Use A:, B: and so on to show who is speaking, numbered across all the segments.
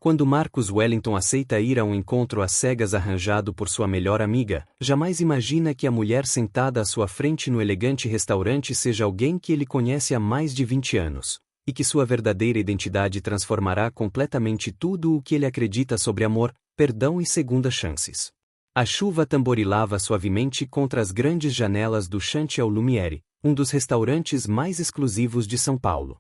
A: Quando Marcus Wellington aceita ir a um encontro às cegas arranjado por sua melhor amiga, jamais imagina que a mulher sentada à sua frente no elegante restaurante seja alguém que ele conhece há mais de 20 anos, e que sua verdadeira identidade transformará completamente tudo o que ele acredita sobre amor, perdão e segundas chances. A chuva tamborilava suavemente contra as grandes janelas do Chantiel Lumiere, um dos restaurantes mais exclusivos de São Paulo.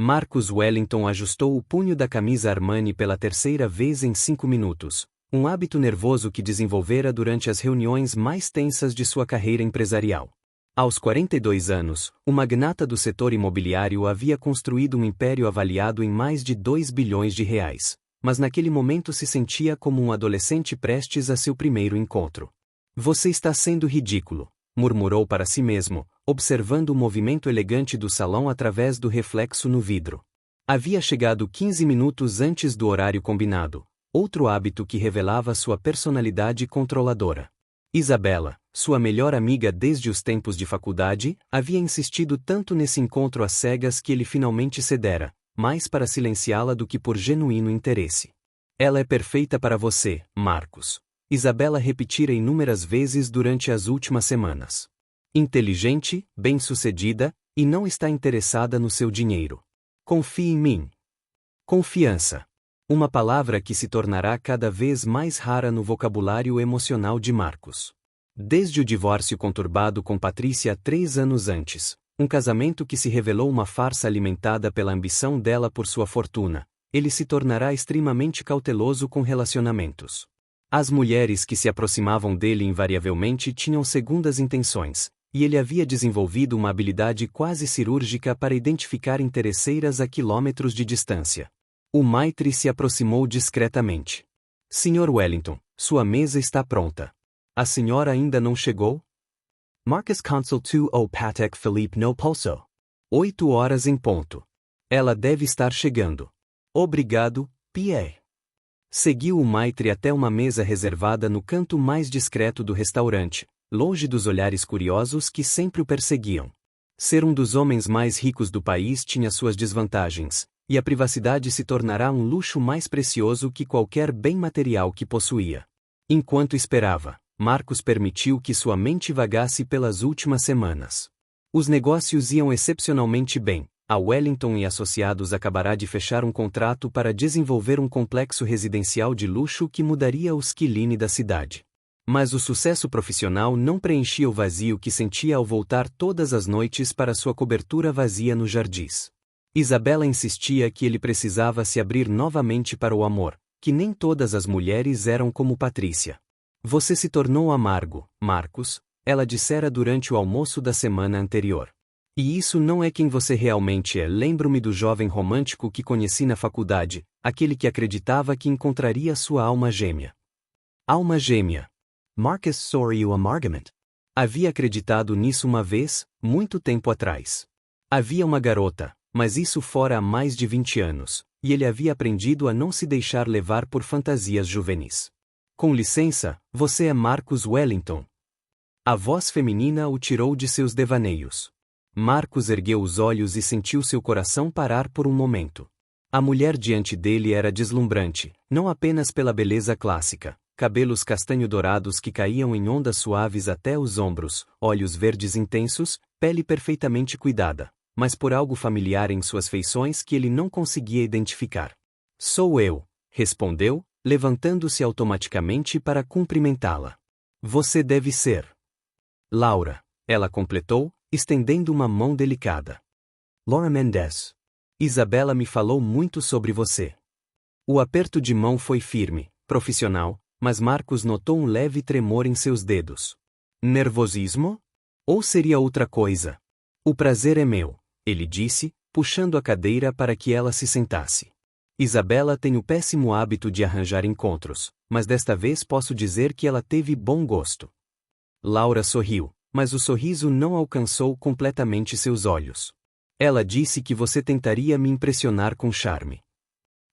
A: Marcus Wellington ajustou o punho da camisa Armani pela terceira vez em 5 minutos, um hábito nervoso que desenvolvera durante as reuniões mais tensas de sua carreira empresarial. Aos 42 anos, o magnata do setor imobiliário havia construído um império avaliado em mais de 2 bilhões de reais, mas naquele momento se sentia como um adolescente prestes a seu primeiro encontro. Você está sendo ridículo, murmurou para si mesmo, observando o movimento elegante do salão através do reflexo no vidro. Havia chegado 15 minutos antes do horário combinado, outro hábito que revelava sua personalidade controladora. Isabela, sua melhor amiga desde os tempos de faculdade, havia insistido tanto nesse encontro às cegas que ele finalmente cedera, mais para silenciá-la do que por genuíno interesse. Ela é perfeita para você, Marcus. Isabela repetira inúmeras vezes durante as últimas semanas. Inteligente, bem-sucedida, e não está interessada no seu dinheiro. Confie em mim. Confiança. Uma palavra que se tornará cada vez mais rara no vocabulário emocional de Marcus. Desde o divórcio conturbado com Patrícia 3 anos antes, um casamento que se revelou uma farsa alimentada pela ambição dela por sua fortuna, ele se tornará extremamente cauteloso com relacionamentos. As mulheres que se aproximavam dele invariavelmente tinham segundas intenções, e ele havia desenvolvido uma habilidade quase cirúrgica para identificar interesseiras a quilômetros de distância. O maitre se aproximou discretamente. Sr. Wellington, sua mesa está pronta. A senhora ainda não chegou? Marcus Consul 2 o Patek Philippe no Pulso. 8 horas em ponto. Ela deve estar chegando. Obrigado, Pierre. Seguiu o maitre até uma mesa reservada no canto mais discreto do restaurante, longe dos olhares curiosos que sempre o perseguiam. Ser um dos homens mais ricos do país tinha suas desvantagens, e a privacidade se tornará um luxo mais precioso que qualquer bem material que possuía. Enquanto esperava, Marcus permitiu que sua mente vagasse pelas últimas semanas. Os negócios iam excepcionalmente bem. A Wellington e Associados acabará de fechar um contrato para desenvolver um complexo residencial de luxo que mudaria o skyline da cidade. Mas o sucesso profissional não preenchia o vazio que sentia ao voltar todas as noites para sua cobertura vazia no jardins. Isabela insistia que ele precisava se abrir novamente para o amor, que nem todas as mulheres eram como Patrícia. Você se tornou amargo, Marcus, ela dissera durante o almoço da semana anterior. E isso não é quem você realmente é. Lembro-me do jovem romântico que conheci na faculdade, aquele que acreditava que encontraria sua alma gêmea. Alma gêmea. Marcus Sorry o Amargament. Havia acreditado nisso uma vez, muito tempo atrás. Havia uma garota, mas isso fora há mais de 20 anos, e ele havia aprendido a não se deixar levar por fantasias juvenis. Com licença, você é Marcus Wellington. A voz feminina o tirou de seus devaneios. Marcus ergueu os olhos e sentiu seu coração parar por um momento. A mulher diante dele era deslumbrante, não apenas pela beleza clássica, cabelos castanho-dourados que caíam em ondas suaves até os ombros, olhos verdes intensos, pele perfeitamente cuidada, mas por algo familiar em suas feições que ele não conseguia identificar. Sou eu, respondeu, levantando-se automaticamente para cumprimentá-la. Você deve ser Laura, ela completou, estendendo uma mão delicada. Laura Mendes. Isabela me falou muito sobre você. O aperto de mão foi firme, profissional, mas Marcus notou um leve tremor em seus dedos. Nervosismo? Ou seria outra coisa? O prazer é meu, ele disse, puxando a cadeira para que ela se sentasse. Isabela tem o péssimo hábito de arranjar encontros, mas desta vez posso dizer que ela teve bom gosto. Laura sorriu, mas o sorriso não alcançou completamente seus olhos. Ela disse que você tentaria me impressionar com charme.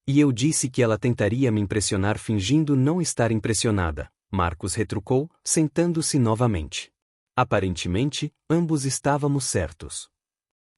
A: E eu disse que ela tentaria me impressionar fingindo não estar impressionada, Marcus retrucou, sentando-se novamente. Aparentemente, ambos estávamos certos.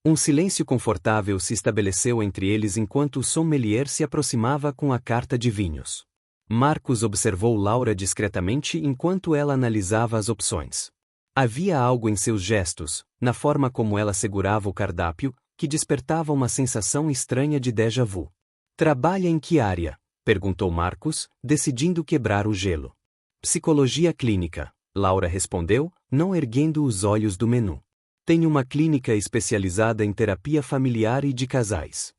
A: Um silêncio confortável se estabeleceu entre eles enquanto o sommelier se aproximava com a carta de vinhos. Marcus observou Laura discretamente enquanto ela analisava as opções. Havia algo em seus gestos, na forma como ela segurava o cardápio, que despertava uma sensação estranha de déjà vu. Trabalha em que área? Perguntou Marcus, decidindo quebrar o gelo. Psicologia clínica, Laura respondeu, não erguendo os olhos do menu. Tenho uma clínica especializada em terapia familiar e de casais.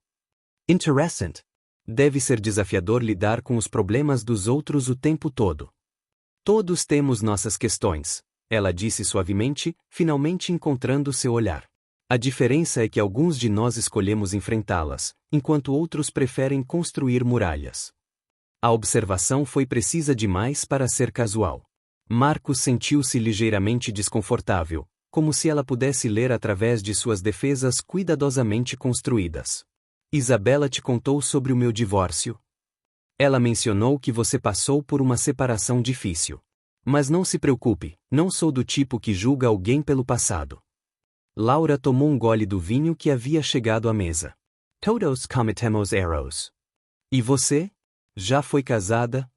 A: Interessant. Deve ser desafiador lidar com os problemas dos outros o tempo todo. Todos temos nossas questões, ela disse suavemente, finalmente encontrando seu olhar. A diferença é que alguns de nós escolhemos enfrentá-las, enquanto outros preferem construir muralhas. A observação foi precisa demais para ser casual. Marcus sentiu-se ligeiramente desconfortável, como se ela pudesse ler através de suas defesas cuidadosamente construídas. Isabela te contou sobre o meu divórcio? Ela mencionou que você passou por uma separação difícil. Mas não se preocupe, não sou do tipo que julga alguém pelo passado. Laura tomou um gole do vinho que havia chegado à mesa. Todos cometemos erros. E você? Já foi casada?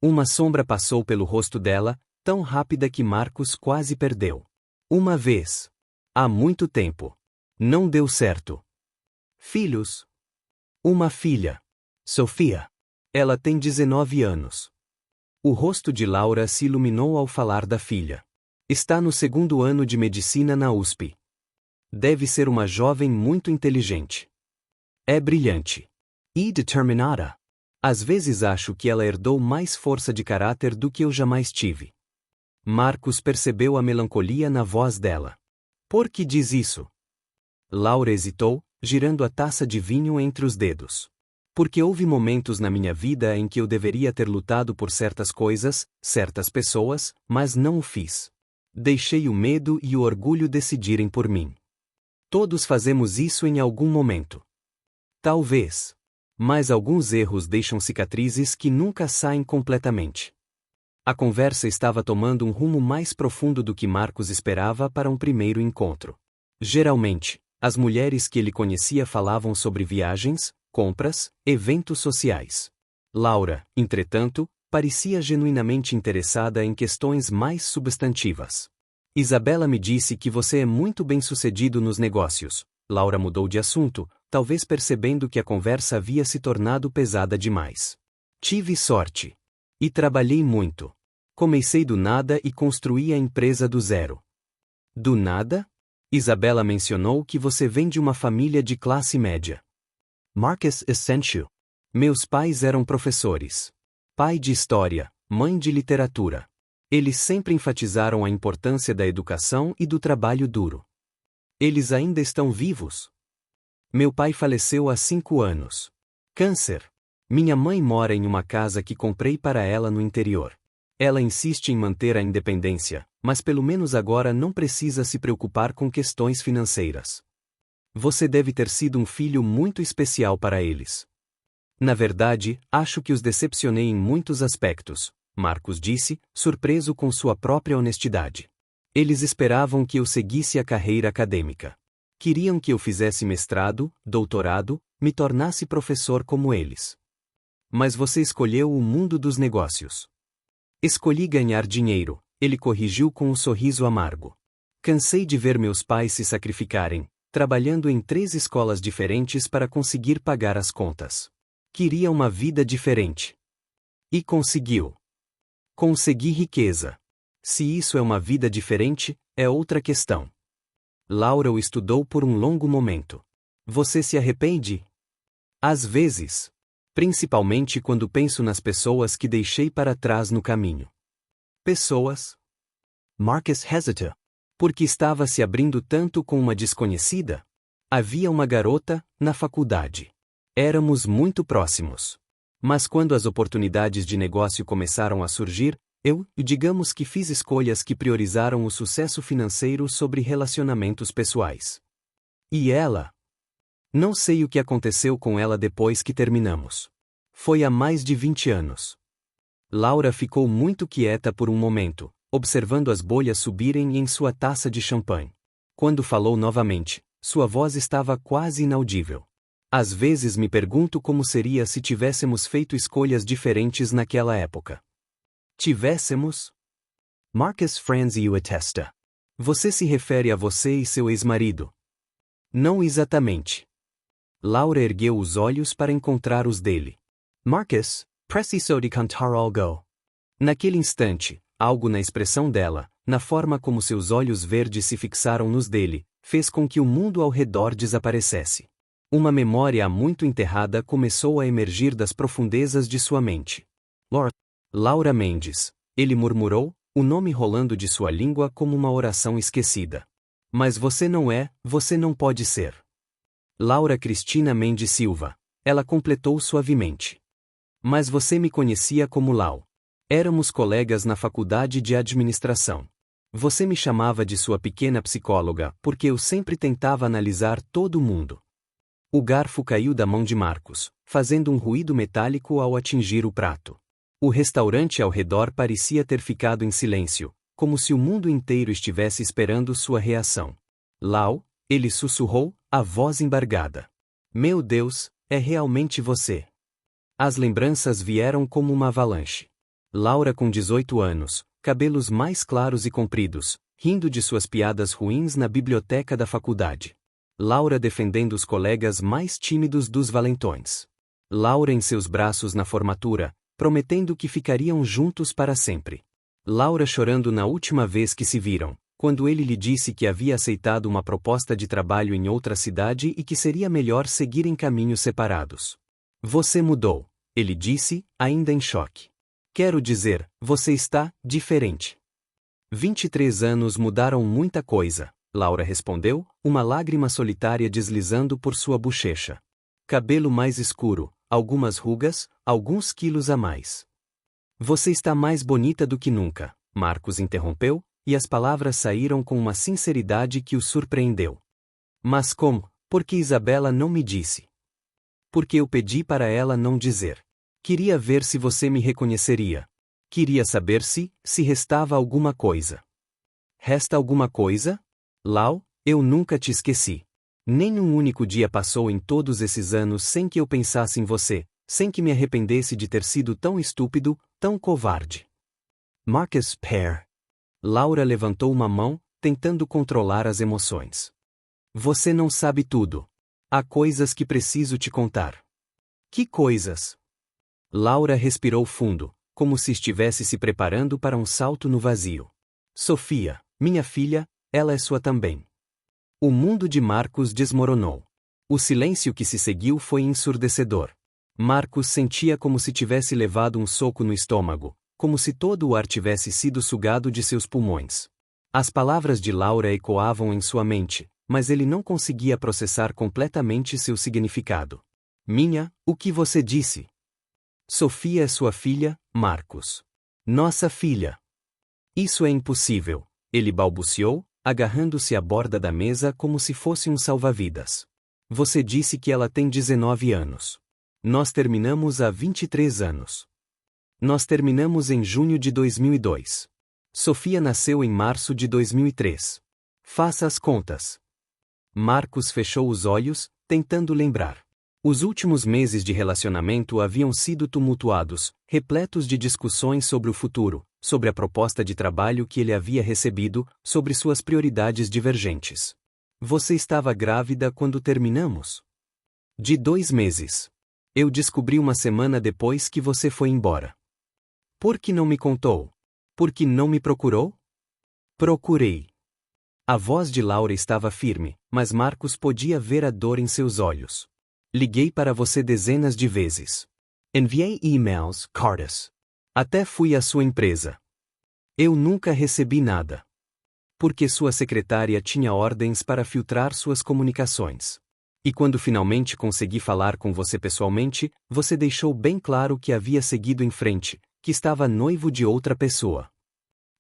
A: Uma sombra passou pelo rosto dela, tão rápida que Marcus quase perdeu. Uma vez. Há muito tempo. Não deu certo. Filhos? Uma filha. Sofia. Ela tem 19 anos. O rosto de Laura se iluminou ao falar da filha. Está no 2º ano de medicina na USP. Deve ser uma jovem muito inteligente. É brilhante. E determinada. Às vezes acho que ela herdou mais força de caráter do que eu jamais tive. Marcus percebeu a melancolia na voz dela. Por que diz isso? Laura hesitou, girando a taça de vinho entre os dedos. Porque houve momentos na minha vida em que eu deveria ter lutado por certas coisas, certas pessoas, mas não o fiz. Deixei o medo e o orgulho decidirem por mim. Todos fazemos isso em algum momento. Talvez. Mas alguns erros deixam cicatrizes que nunca saem completamente. A conversa estava tomando um rumo mais profundo do que Marcus esperava para um primeiro encontro. Geralmente, as mulheres que ele conhecia falavam sobre viagens, compras, eventos sociais. Laura, entretanto, parecia genuinamente interessada em questões mais substantivas. Isabela me disse que você é muito bem-sucedido nos negócios. Laura mudou de assunto, talvez percebendo que a conversa havia se tornado pesada demais. Tive sorte. E trabalhei muito. Comecei do nada e construí a empresa do zero. Do nada? Isabela mencionou que você vem de uma família de classe média. Marcus Essential. Meus pais eram professores. Pai de história, mãe de literatura. Eles sempre enfatizaram a importância da educação e do trabalho duro. Eles ainda estão vivos? Meu pai faleceu há 5 anos. Câncer. Minha mãe mora em uma casa que comprei para ela no interior. Ela insiste em manter a independência, mas pelo menos agora não precisa se preocupar com questões financeiras. Você deve ter sido um filho muito especial para eles. Na verdade, acho que os decepcionei em muitos aspectos, Marcus disse, surpreso com sua própria honestidade. Eles esperavam que eu seguisse a carreira acadêmica. Queriam que eu fizesse mestrado, doutorado, me tornasse professor como eles. Mas você escolheu o mundo dos negócios. Escolhi ganhar dinheiro, ele corrigiu com um sorriso amargo. Cansei de ver meus pais se sacrificarem, trabalhando em 3 escolas diferentes para conseguir pagar as contas. Queria uma vida diferente. E conseguiu. Consegui riqueza. Se isso é uma vida diferente, é outra questão. Laura o estudou por um longo momento. Você se arrepende? Às vezes. Principalmente quando penso nas pessoas que deixei para trás no caminho. Pessoas? Marcus hesita. Porque estava se abrindo tanto com uma desconhecida? Havia uma garota, na faculdade. Éramos muito próximos. Mas quando as oportunidades de negócio começaram a surgir, digamos que fiz escolhas que priorizaram o sucesso financeiro sobre relacionamentos pessoais. E ela? Não sei o que aconteceu com ela depois que terminamos. Foi há mais de 20 anos. Laura ficou muito quieta por um momento, observando as bolhas subirem em sua taça de champanhe. Quando falou novamente, Sua voz estava quase inaudível. Às vezes me pergunto como seria se tivéssemos feito escolhas diferentes naquela época. Tivéssemos? Marcus franze a testa. Você se refere a você e seu ex-marido? Não exatamente. Laura ergueu os olhos para encontrar os dele. Marcus, preciso de cantar algo. Naquele instante, algo na expressão dela, na forma como seus olhos verdes se fixaram nos dele, fez com que o mundo ao redor desaparecesse. Uma memória há muito enterrada começou a emergir das profundezas de sua mente. Laura Mendes, ele murmurou, o nome rolando de sua língua como uma oração esquecida. Mas você não pode ser. Laura Cristina Mendes Silva. Ela completou suavemente. Mas você me conhecia como Lau. Éramos colegas na faculdade de administração. Você me chamava de sua pequena psicóloga porque eu sempre tentava analisar todo mundo. O garfo caiu da mão de Marcus, fazendo um ruído metálico ao atingir o prato. O restaurante ao redor parecia ter ficado em silêncio, como se o mundo inteiro estivesse esperando sua reação. Lau, ele sussurrou, a voz embargada. Meu Deus, é realmente você. As lembranças vieram como uma avalanche. Laura com 18 anos, cabelos mais claros e compridos, rindo de suas piadas ruins na biblioteca da faculdade. Laura defendendo os colegas mais tímidos dos valentões. Laura em seus braços na formatura, prometendo que ficariam juntos para sempre. Laura chorando na última vez que se viram, quando ele lhe disse que havia aceitado uma proposta de trabalho em outra cidade e que seria melhor seguir em caminhos separados. Você mudou, ele disse, ainda em choque. Quero dizer, você está diferente. 23 anos mudaram muita coisa, Laura respondeu, uma lágrima solitária deslizando por sua bochecha. Cabelo mais escuro, algumas rugas, alguns quilos a mais. Você está mais bonita do que nunca, Marcus interrompeu, e as palavras saíram com uma sinceridade que o surpreendeu. Mas como? Porque Isabela não me disse. Porque eu pedi para ela não dizer. Queria ver se você me reconheceria. Queria saber se restava alguma coisa. Resta alguma coisa? Lau, eu nunca te esqueci. Nem um único dia passou em todos esses anos sem que eu pensasse em você, sem que me arrependesse de ter sido tão estúpido, tão covarde. Marcus Pear. Laura levantou uma mão, tentando controlar as emoções. Você não sabe tudo. Há coisas que preciso te contar. Que coisas? Laura respirou fundo, como se estivesse se preparando para um salto no vazio. Sofia, minha filha, ela é sua também. O mundo de Marcus desmoronou. O silêncio que se seguiu foi ensurdecedor. Marcus sentia como se tivesse levado um soco no estômago, como se todo o ar tivesse sido sugado de seus pulmões. As palavras de Laura ecoavam em sua mente, mas ele não conseguia processar completamente seu significado. O que você disse? Sofia é sua filha, Marcus. Nossa filha. Isso é impossível, ele balbuciou, agarrando-se à borda da mesa como se fosse um salva-vidas. Você disse que ela tem 19 anos. Nós terminamos há 23 anos. Nós terminamos em junho de 2002. Sofia nasceu em março de 2003. Faça as contas. Marcus fechou os olhos, tentando lembrar. Os últimos meses de relacionamento haviam sido tumultuados, repletos de discussões sobre o futuro, sobre a proposta de trabalho que ele havia recebido, sobre suas prioridades divergentes. Você estava grávida quando terminamos? De 2 meses. Eu descobri uma semana depois que você foi embora. Por que não me contou? Por que não me procurou? Procurei. A voz de Laura estava firme, mas Marcus podia ver a dor em seus olhos. Liguei para você dezenas de vezes. Enviei e-mails, cartas. Até fui à sua empresa. Eu nunca recebi nada. Porque sua secretária tinha ordens para filtrar suas comunicações. E quando finalmente consegui falar com você pessoalmente, você deixou bem claro que havia seguido em frente, que estava noivo de outra pessoa.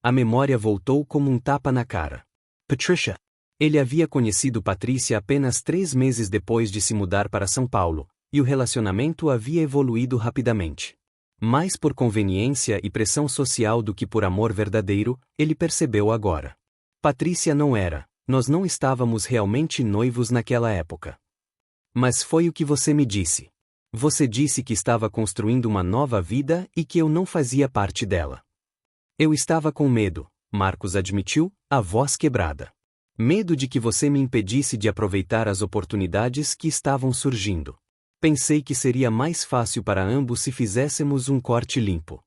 A: A memória voltou como um tapa na cara. Patricia. Ele havia conhecido Patrícia apenas 3 meses depois de se mudar para São Paulo, e o relacionamento havia evoluído rapidamente. Mais por conveniência e pressão social do que por amor verdadeiro, ele percebeu agora. Patrícia não era, nós não estávamos realmente noivos naquela época. Mas foi o que você me disse. Você disse que estava construindo uma nova vida e que eu não fazia parte dela. Eu estava com medo, Marcos admitiu, a voz quebrada. Medo de que você me impedisse de aproveitar as oportunidades que estavam surgindo. Pensei que seria mais fácil para ambos se fizéssemos um corte limpo.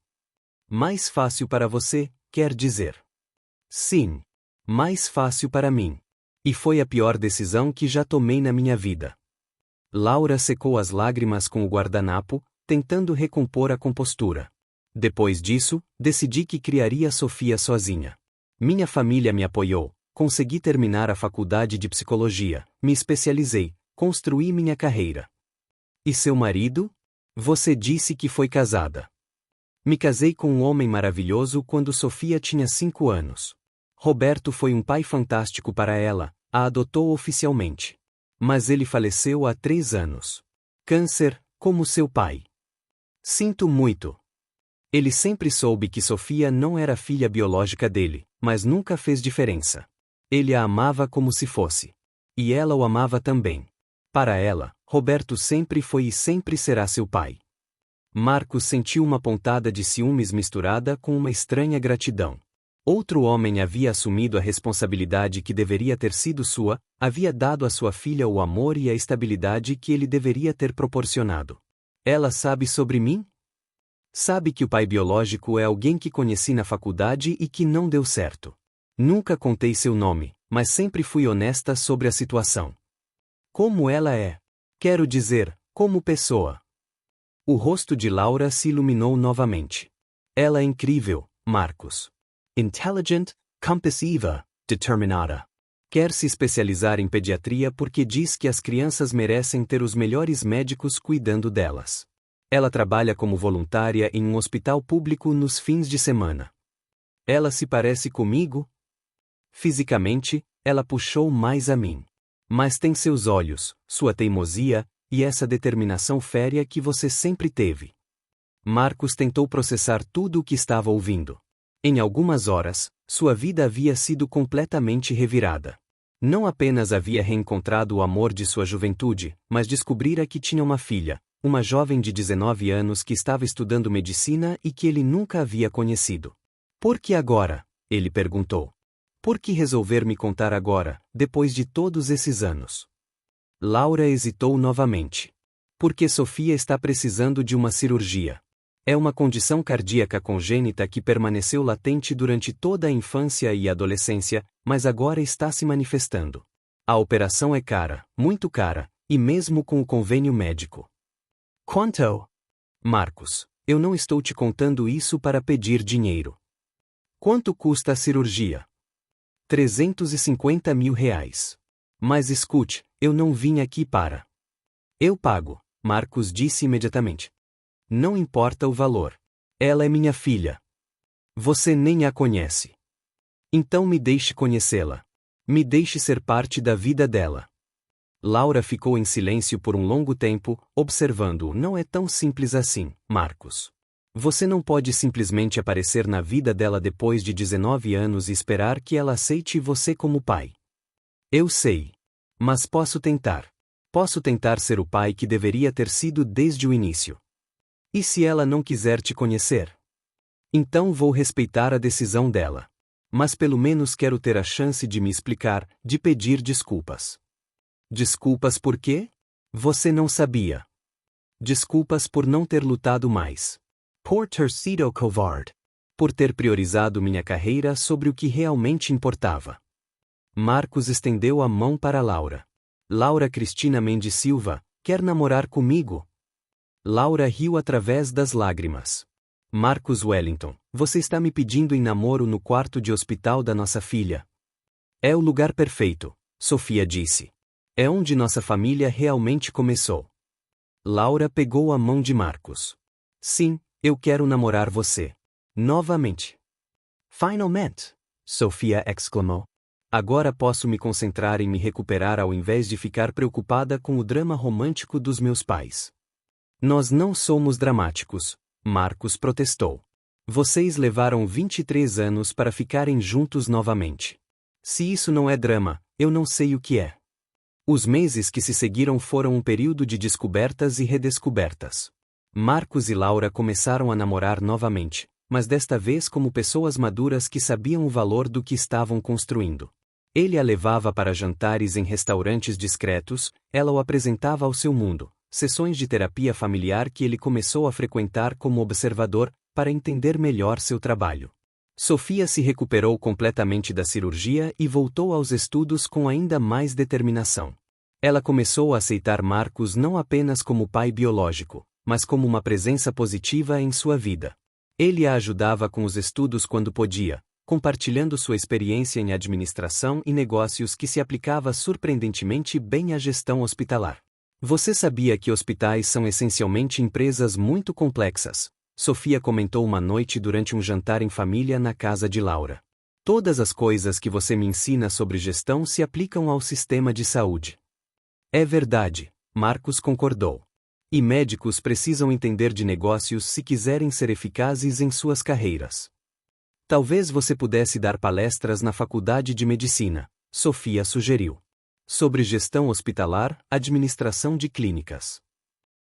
A: Mais fácil para você, quer dizer? Sim. Mais fácil para mim. E foi a pior decisão que já tomei na minha vida. Laura secou as lágrimas com o guardanapo, tentando recompor a compostura. Depois disso, decidi que criaria Sofia sozinha. Minha família me apoiou, consegui terminar a faculdade de psicologia, me especializei, construí minha carreira. E seu marido? Você disse que foi casada. Me casei com um homem maravilhoso quando Sofia tinha 5 anos. Roberto foi um pai fantástico para ela, a adotou oficialmente. Mas ele faleceu há 3 anos. Câncer, como seu pai. Sinto muito. Ele sempre soube que Sofia não era filha biológica dele, mas nunca fez diferença. Ele a amava como se fosse. E ela o amava também. Para ela, Roberto sempre foi e sempre será seu pai. Marcos sentiu uma pontada de ciúmes misturada com uma estranha gratidão. Outro homem havia assumido a responsabilidade que deveria ter sido sua, havia dado à sua filha o amor e a estabilidade que ele deveria ter proporcionado. Ela sabe sobre mim? Sabe que o pai biológico é alguém que conheci na faculdade e que não deu certo. Nunca contei seu nome, mas sempre fui honesta sobre a situação. Como ela é? Quero dizer, como pessoa. O rosto de Laura se iluminou novamente. Ela é incrível, Marcos. Intelligent, compassiva, determinada. Quer se especializar em pediatria porque diz que as crianças merecem ter os melhores médicos cuidando delas. Ela trabalha como voluntária em um hospital público nos fins de semana. Ela se parece comigo? Fisicamente, ela puxou mais a mim. Mas tem seus olhos, sua teimosia, e essa determinação férrea que você sempre teve. Marcos tentou processar tudo o que estava ouvindo. Em algumas horas, sua vida havia sido completamente revirada. Não apenas havia reencontrado o amor de sua juventude, mas descobrira que tinha uma filha, uma jovem de 19 anos que estava estudando medicina e que ele nunca havia conhecido. Por que agora? Ele perguntou. Por que resolver me contar agora, depois de todos esses anos? Laura hesitou novamente. Porque Sofia está precisando de uma cirurgia. É uma condição cardíaca congênita que permaneceu latente durante toda a infância e adolescência, mas agora está se manifestando. A operação é cara, muito cara, e mesmo com o convênio médico. Quanto? Marcos, eu não estou te contando isso para pedir dinheiro. Quanto custa a cirurgia? R$350 mil. Mas escute, eu não vim aqui para. Eu pago, Marcos disse imediatamente. Não importa o valor. Ela é minha filha. Você nem a conhece. Então me deixe conhecê-la. Me deixe ser parte da vida dela. Laura ficou em silêncio por um longo tempo, observando-o. Não é tão simples assim, Marcos. Você não pode simplesmente aparecer na vida dela depois de 19 anos e esperar que ela aceite você como pai. Eu sei. Mas posso tentar. Posso tentar ser o pai que deveria ter sido desde o início. E se ela não quiser te conhecer? Então vou respeitar a decisão dela. Mas pelo menos quero ter a chance de me explicar, de pedir desculpas. Desculpas por quê? Você não sabia. Desculpas por não ter lutado mais. Por ter sido covarde. Por ter priorizado minha carreira sobre o que realmente importava. Marcos estendeu a mão para Laura. Laura Cristina Mendes Silva, quer namorar comigo? Laura riu através das lágrimas. Marcos Wellington, você está me pedindo em namoro no quarto de hospital da nossa filha. É o lugar perfeito, Sofia disse. É onde nossa família realmente começou. Laura pegou a mão de Marcos. Sim, eu quero namorar você. Novamente. Finalmente, Sofia exclamou. Agora posso me concentrar em me recuperar ao invés de ficar preocupada com o drama romântico dos meus pais. Nós não somos dramáticos, Marcos protestou. Vocês levaram 23 anos para ficarem juntos novamente. Se isso não é drama, eu não sei o que é. Os meses que se seguiram foram um período de descobertas e redescobertas. Marcos e Laura começaram a namorar novamente, mas desta vez como pessoas maduras que sabiam o valor do que estavam construindo. Ele a levava para jantares em restaurantes discretos, ela o apresentava ao seu mundo, sessões de terapia familiar que ele começou a frequentar como observador, para entender melhor seu trabalho. Sofia se recuperou completamente da cirurgia e voltou aos estudos com ainda mais determinação. Ela começou a aceitar Marcos não apenas como pai biológico, mas como uma presença positiva em sua vida. Ele a ajudava com os estudos quando podia, compartilhando sua experiência em administração e negócios que se aplicava surpreendentemente bem à gestão hospitalar. Você sabia que hospitais são essencialmente empresas muito complexas? Sofia comentou uma noite durante um jantar em família na casa de Laura. Todas as coisas que você me ensina sobre gestão se aplicam ao sistema de saúde. É verdade, Marcos concordou. E médicos precisam entender de negócios se quiserem ser eficazes em suas carreiras. Talvez você pudesse dar palestras na faculdade de medicina, Sofia sugeriu. Sobre gestão hospitalar, administração de clínicas.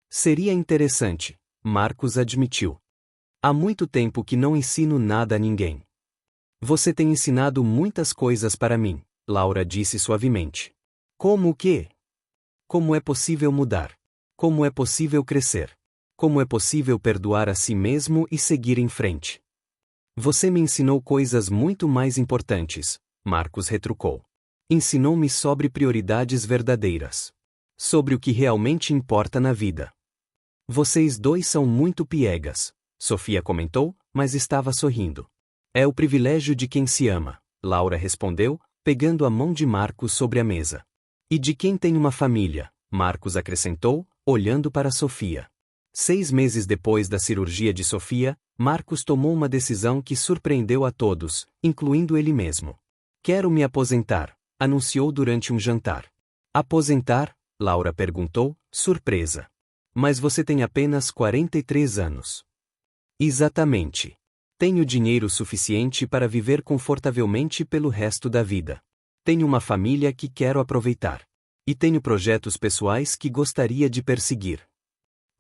A: Seria interessante, Marcos admitiu. Há muito tempo que não ensino nada a ninguém. Você tem ensinado muitas coisas para mim, Laura disse suavemente. Como o quê? Como é possível mudar? Como é possível crescer? Como é possível perdoar a si mesmo e seguir em frente? Você me ensinou coisas muito mais importantes, Marcos retrucou. Ensinou-me sobre prioridades verdadeiras. Sobre o que realmente importa na vida. Vocês dois são muito piegas, Sofia comentou, mas estava sorrindo. É o privilégio de quem se ama, Laura respondeu, pegando a mão de Marcos sobre a mesa. E de quem tem uma família, Marcos acrescentou, olhando para Sofia. 6 meses depois da cirurgia de Sofia, Marcos tomou uma decisão que surpreendeu a todos, incluindo ele mesmo. Quero me aposentar, anunciou durante um jantar. Aposentar? Laura perguntou, surpresa. Mas você tem apenas 43 anos. Exatamente. Tenho dinheiro suficiente para viver confortavelmente pelo resto da vida. Tenho uma família que quero aproveitar. E tenho projetos pessoais que gostaria de perseguir.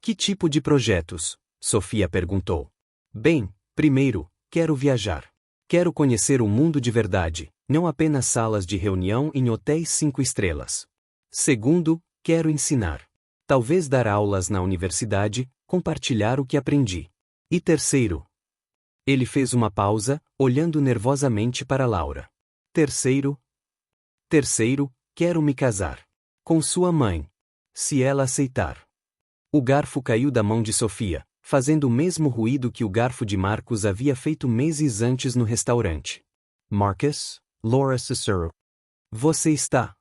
A: Que tipo de projetos? Sofia perguntou. Bem, primeiro, quero viajar. Quero conhecer o mundo de verdade, não apenas salas de reunião em hotéis 5 estrelas. Segundo, quero ensinar. Talvez dar aulas na universidade, compartilhar o que aprendi. E terceiro. Ele fez uma pausa, olhando nervosamente para Laura. Terceiro, quero me casar. Com sua mãe. Se ela aceitar. O garfo caiu da mão de Sofia, fazendo o mesmo ruído que o garfo de Marcos havia feito meses antes no restaurante. Marcus, Laura Cicero. Você está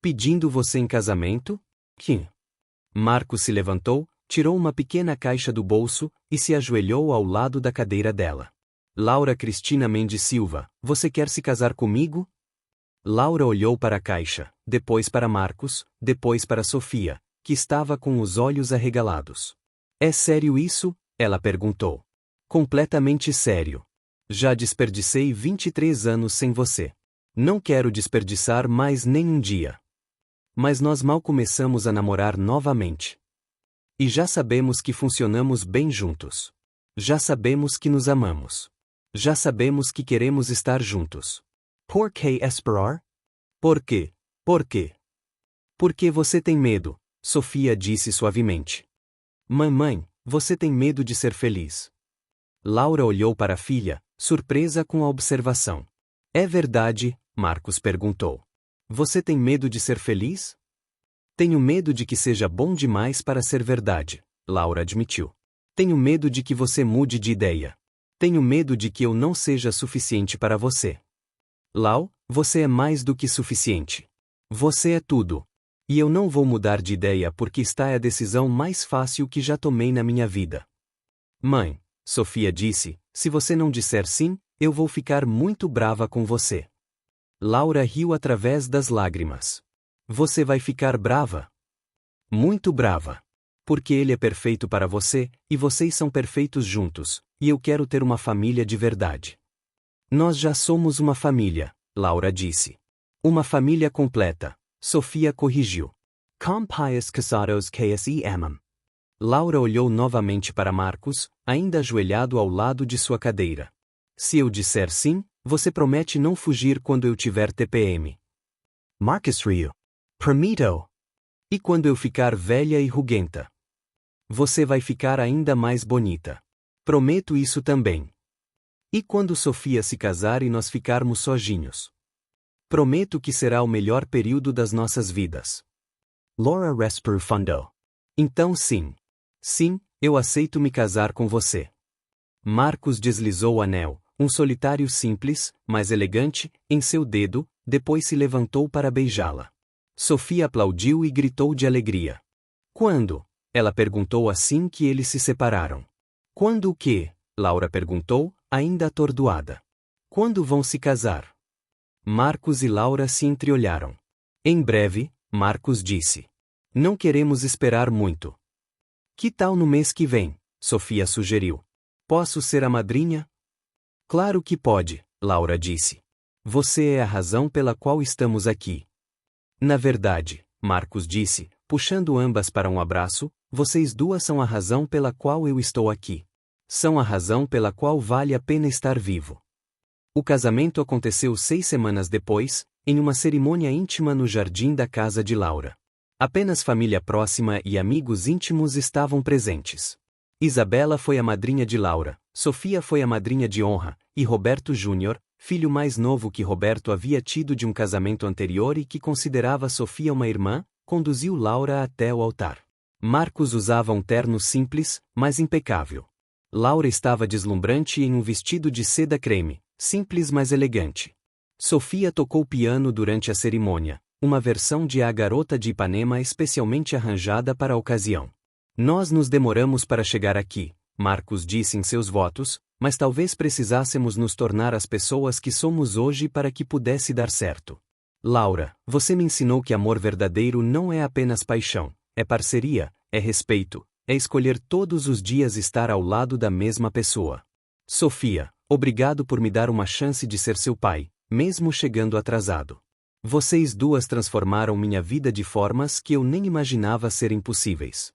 A: pedindo você em casamento? Que? Marcos se levantou, tirou uma pequena caixa do bolso e se ajoelhou ao lado da cadeira dela. Laura Cristina Mendes Silva, você quer se casar comigo? Laura olhou para a caixa, depois para Marcos, depois para Sofia, que estava com os olhos arregalados. É sério isso? Ela perguntou. Completamente sério. Já desperdicei 23 anos sem você. Não quero desperdiçar mais nem um dia. Mas nós mal começamos a namorar novamente. E já sabemos que funcionamos bem juntos. Já sabemos que nos amamos. Já sabemos que queremos estar juntos. Por que esperar? Por quê? Por quê? Porque você tem medo, Sofia disse suavemente. Mamãe, você tem medo de ser feliz. Laura olhou para a filha, surpresa com a observação. É verdade? Marcos perguntou. Você tem medo de ser feliz? Tenho medo de que seja bom demais para ser verdade, Laura admitiu. Tenho medo de que você mude de ideia. Tenho medo de que eu não seja suficiente para você. Lau, você é mais do que suficiente. Você é tudo. E eu não vou mudar de ideia porque esta é a decisão mais fácil que já tomei na minha vida. Mãe, Sofia disse, se você não disser sim, eu vou ficar muito brava com você. Laura riu através das lágrimas. Você vai ficar brava? Muito brava. Porque ele é perfeito para você, e vocês são perfeitos juntos, e eu quero ter uma família de verdade. Nós já somos uma família, Laura disse. Uma família completa, Sofia corrigiu. Com pais casados que se amam. Laura olhou novamente para Marcos, ainda ajoelhado ao lado de sua cadeira. Se eu disser sim, você promete não fugir quando eu tiver TPM. Marcus riu. Prometo. E quando eu ficar velha e ruguenta? Você vai ficar ainda mais bonita. Prometo isso também. E quando Sofia se casar e nós ficarmos sozinhos? Prometo que será o melhor período das nossas vidas. Laura respirou fundo. Então sim. Sim, eu aceito me casar com você. Marcos deslizou o anel, um solitário simples, mas elegante, em seu dedo, depois se levantou para beijá-la. Sofia aplaudiu e gritou de alegria. Quando? Ela perguntou assim que eles se separaram. Quando o quê? Laura perguntou, ainda atordoada. Quando vão se casar? Marcos e Laura se entreolharam. Em breve, Marcos disse. Não queremos esperar muito. Que tal no mês que vem? Sofia sugeriu. Posso ser a madrinha? Claro que pode, Laura disse. Você é a razão pela qual estamos aqui. Na verdade, Marcos disse, puxando ambas para um abraço, vocês duas são a razão pela qual eu estou aqui. São a razão pela qual vale a pena estar vivo. O casamento aconteceu 6 semanas depois, em uma cerimônia íntima no jardim da casa de Laura. Apenas família próxima e amigos íntimos estavam presentes. Isabela foi a madrinha de Laura, Sofia foi a madrinha de honra, e Roberto Júnior, filho mais novo que Roberto havia tido de um casamento anterior e que considerava Sofia uma irmã, conduziu Laura até o altar. Marcos usava um terno simples, mas impecável. Laura estava deslumbrante em um vestido de seda creme, simples mas elegante. Sofia tocou piano durante a cerimônia, uma versão de A Garota de Ipanema especialmente arranjada para a ocasião. Nós nos demoramos para chegar aqui, Marcos disse em seus votos, mas talvez precisássemos nos tornar as pessoas que somos hoje para que pudesse dar certo. Laura, você me ensinou que amor verdadeiro não é apenas paixão, é parceria, é respeito, é escolher todos os dias estar ao lado da mesma pessoa. Sofia, obrigado por me dar uma chance de ser seu pai, mesmo chegando atrasado. Vocês duas transformaram minha vida de formas que eu nem imaginava serem possíveis.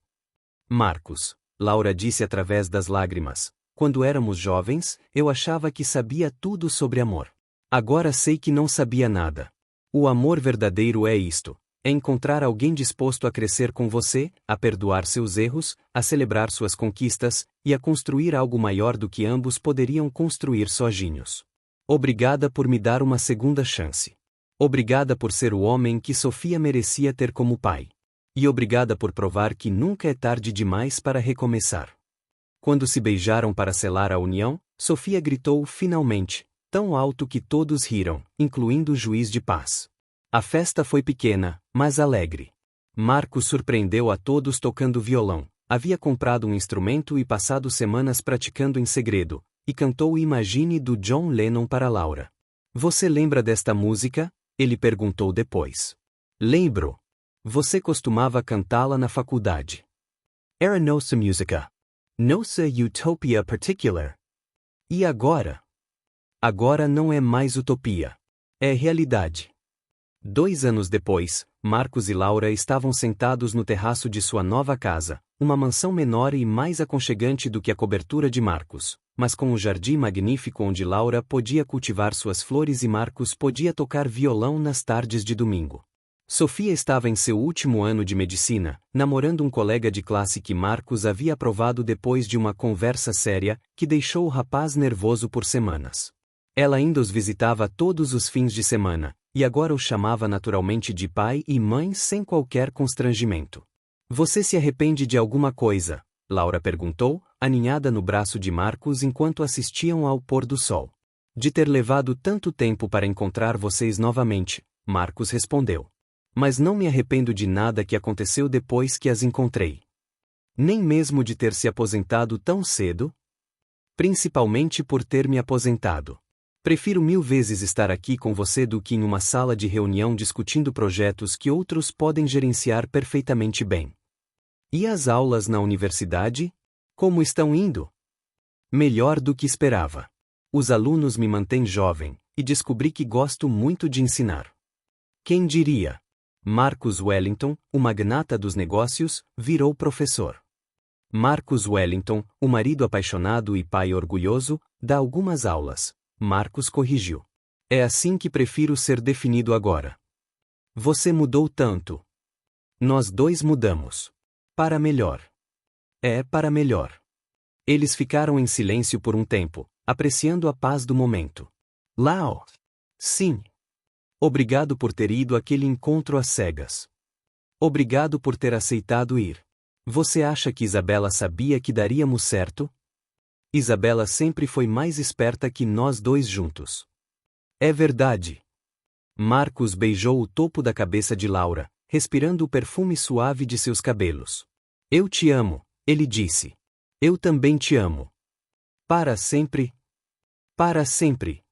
A: Marcos, Laura disse através das lágrimas, quando éramos jovens, eu achava que sabia tudo sobre amor. Agora sei que não sabia nada. O amor verdadeiro é isto. É encontrar alguém disposto a crescer com você, a perdoar seus erros, a celebrar suas conquistas, e a construir algo maior do que ambos poderiam construir sozinhos. Obrigada por me dar uma segunda chance. Obrigada por ser o homem que Sofia merecia ter como pai. E obrigada por provar que nunca é tarde demais para recomeçar. Quando se beijaram para selar a união, Sofia gritou finalmente, tão alto que todos riram, incluindo o juiz de paz. A festa foi pequena, mas alegre. Marcos surpreendeu a todos tocando violão. Havia comprado um instrumento e passado semanas praticando em segredo, e cantou Imagine do John Lennon para Laura. Você lembra desta música? Ele perguntou depois. Lembro. Você costumava cantá-la na faculdade. Era nossa música. Nossa utopia particular. E agora? Agora não é mais utopia. É realidade. 2 anos depois, Marcos e Laura estavam sentados no terraço de sua nova casa, uma mansão menor e mais aconchegante do que a cobertura de Marcos, mas com um jardim magnífico onde Laura podia cultivar suas flores e Marcos podia tocar violão nas tardes de domingo. Sofia estava em seu último ano de medicina, namorando um colega de classe que Marcos havia aprovado depois de uma conversa séria, que deixou o rapaz nervoso por semanas. Ela ainda os visitava todos os fins de semana, e agora o chamava naturalmente de pai e mãe sem qualquer constrangimento. Você se arrepende de alguma coisa? Laura perguntou, aninhada no braço de Marcos enquanto assistiam ao pôr do sol. De ter levado tanto tempo para encontrar vocês novamente, Marcos respondeu. Mas não me arrependo de nada que aconteceu depois que as encontrei. Nem mesmo de ter se aposentado tão cedo? Principalmente por ter me aposentado. Prefiro 1000 vezes estar aqui com você do que em uma sala de reunião discutindo projetos que outros podem gerenciar perfeitamente bem. E as aulas na universidade? Como estão indo? Melhor do que esperava. Os alunos me mantêm jovem, e descobri que gosto muito de ensinar. Quem diria? Marcus Wellington, o magnata dos negócios, virou professor. Marcus Wellington, o marido apaixonado e pai orgulhoso, dá algumas aulas. Marcus corrigiu. É assim que prefiro ser definido agora. Você mudou tanto. Nós dois mudamos. Para melhor. É para melhor. Eles ficaram em silêncio por um tempo, apreciando a paz do momento. Lau. Sim. Obrigado por ter ido àquele encontro às cegas. Obrigado por ter aceitado ir. Você acha que Isabela sabia que daríamos certo? Isabela sempre foi mais esperta que nós dois juntos. É verdade. Marcus beijou o topo da cabeça de Laura, respirando o perfume suave de seus cabelos. Eu te amo, ele disse. Eu também te amo. Para sempre. Para sempre.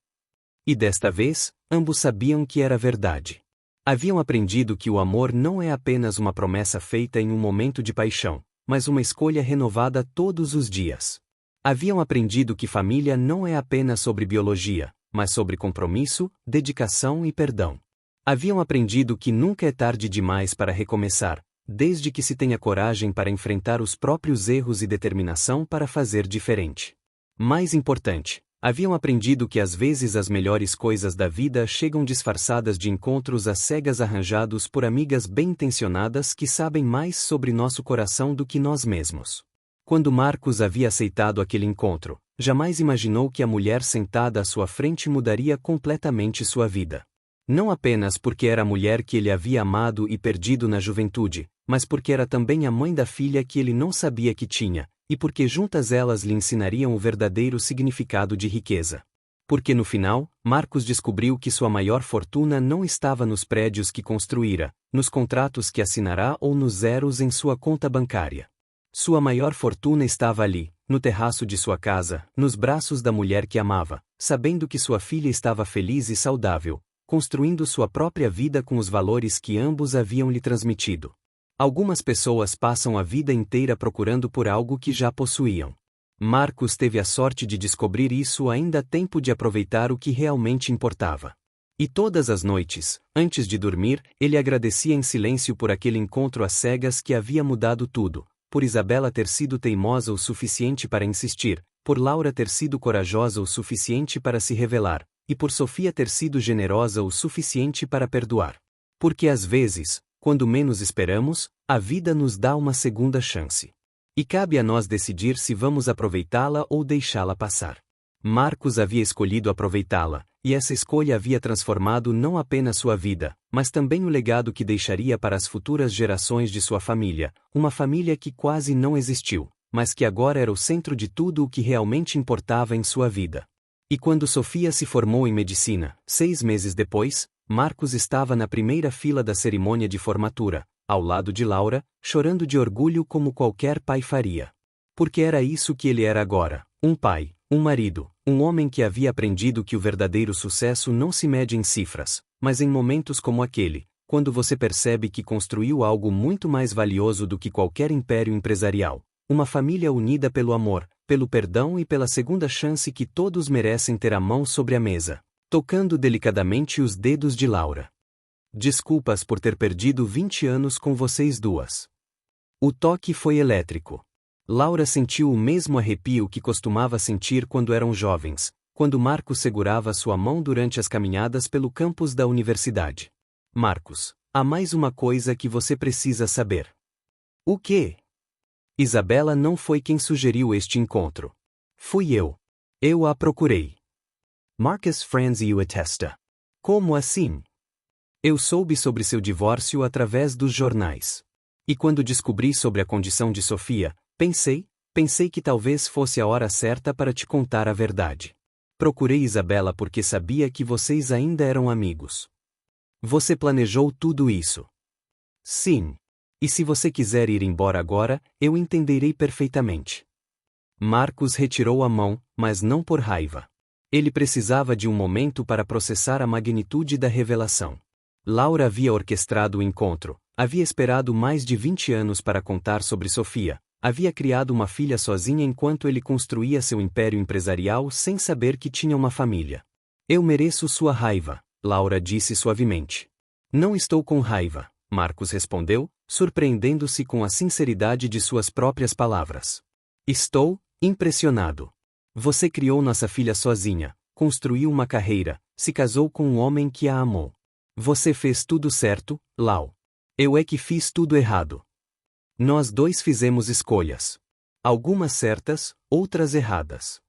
A: E desta vez, ambos sabiam que era verdade. Haviam aprendido que o amor não é apenas uma promessa feita em um momento de paixão, mas uma escolha renovada todos os dias. Haviam aprendido que família não é apenas sobre biologia, mas sobre compromisso, dedicação e perdão. Haviam aprendido que nunca é tarde demais para recomeçar, desde que se tenha coragem para enfrentar os próprios erros e determinação para fazer diferente. Mais importante, haviam aprendido que às vezes as melhores coisas da vida chegam disfarçadas de encontros às cegas arranjados por amigas bem-intencionadas que sabem mais sobre nosso coração do que nós mesmos. Quando Marcus havia aceitado aquele encontro, jamais imaginou que a mulher sentada à sua frente mudaria completamente sua vida. Não apenas porque era a mulher que ele havia amado e perdido na juventude, mas porque era também a mãe da filha que ele não sabia que tinha, e porque juntas elas lhe ensinariam o verdadeiro significado de riqueza. Porque no final, Marcus descobriu que sua maior fortuna não estava nos prédios que construíra, nos contratos que assinará ou nos zeros em sua conta bancária. Sua maior fortuna estava ali, no terraço de sua casa, nos braços da mulher que amava, sabendo que sua filha estava feliz e saudável, construindo sua própria vida com os valores que ambos haviam lhe transmitido. Algumas pessoas passam a vida inteira procurando por algo que já possuíam. Marcus teve a sorte de descobrir isso ainda a tempo de aproveitar o que realmente importava. E todas as noites, antes de dormir, ele agradecia em silêncio por aquele encontro às cegas que havia mudado tudo, por Isabela ter sido teimosa o suficiente para insistir, por Laura ter sido corajosa o suficiente para se revelar, e por Sofia ter sido generosa o suficiente para perdoar. Porque às vezes, quando menos esperamos, a vida nos dá uma segunda chance. E cabe a nós decidir se vamos aproveitá-la ou deixá-la passar. Marcus havia escolhido aproveitá-la, e essa escolha havia transformado não apenas sua vida, mas também o legado que deixaria para as futuras gerações de sua família, uma família que quase não existiu, mas que agora era o centro de tudo o que realmente importava em sua vida. E quando Sofia se formou em medicina, 6 meses depois, Marcus estava na primeira fila da cerimônia de formatura, ao lado de Laura, chorando de orgulho como qualquer pai faria. Porque era isso que ele era agora, um pai, um marido, um homem que havia aprendido que o verdadeiro sucesso não se mede em cifras, mas em momentos como aquele, quando você percebe que construiu algo muito mais valioso do que qualquer império empresarial, uma família unida pelo amor, pelo perdão e pela segunda chance que todos merecem ter a mão sobre a mesa. Tocando delicadamente os dedos de Laura. Desculpas por ter perdido 20 anos com vocês duas. O toque foi elétrico. Laura sentiu o mesmo arrepio que costumava sentir quando eram jovens, quando Marcus segurava sua mão durante as caminhadas pelo campus da universidade. Marcus, há mais uma coisa que você precisa saber. O quê? Isabela não foi quem sugeriu este encontro. Fui eu. Eu a procurei. Marcus Franzio atesta. Como assim? Eu soube sobre seu divórcio através dos jornais. E quando descobri sobre a condição de Sofia, pensei que talvez fosse a hora certa para te contar a verdade. Procurei Isabela porque sabia que vocês ainda eram amigos. Você planejou tudo isso? Sim. E se você quiser ir embora agora, eu entenderei perfeitamente. Marcus retirou a mão, mas não por raiva. Ele precisava de um momento para processar a magnitude da revelação. Laura havia orquestrado o encontro, havia esperado mais de 20 anos para contar sobre Sofia, havia criado uma filha sozinha enquanto ele construía seu império empresarial sem saber que tinha uma família. Eu mereço sua raiva, Laura disse suavemente. Não estou com raiva, Marcos respondeu, surpreendendo-se com a sinceridade de suas próprias palavras. Estou impressionado. Você criou nossa filha sozinha, construiu uma carreira, se casou com um homem que a amou. Você fez tudo certo, Lau. Eu é que fiz tudo errado. Nós dois fizemos escolhas. Algumas certas, outras erradas.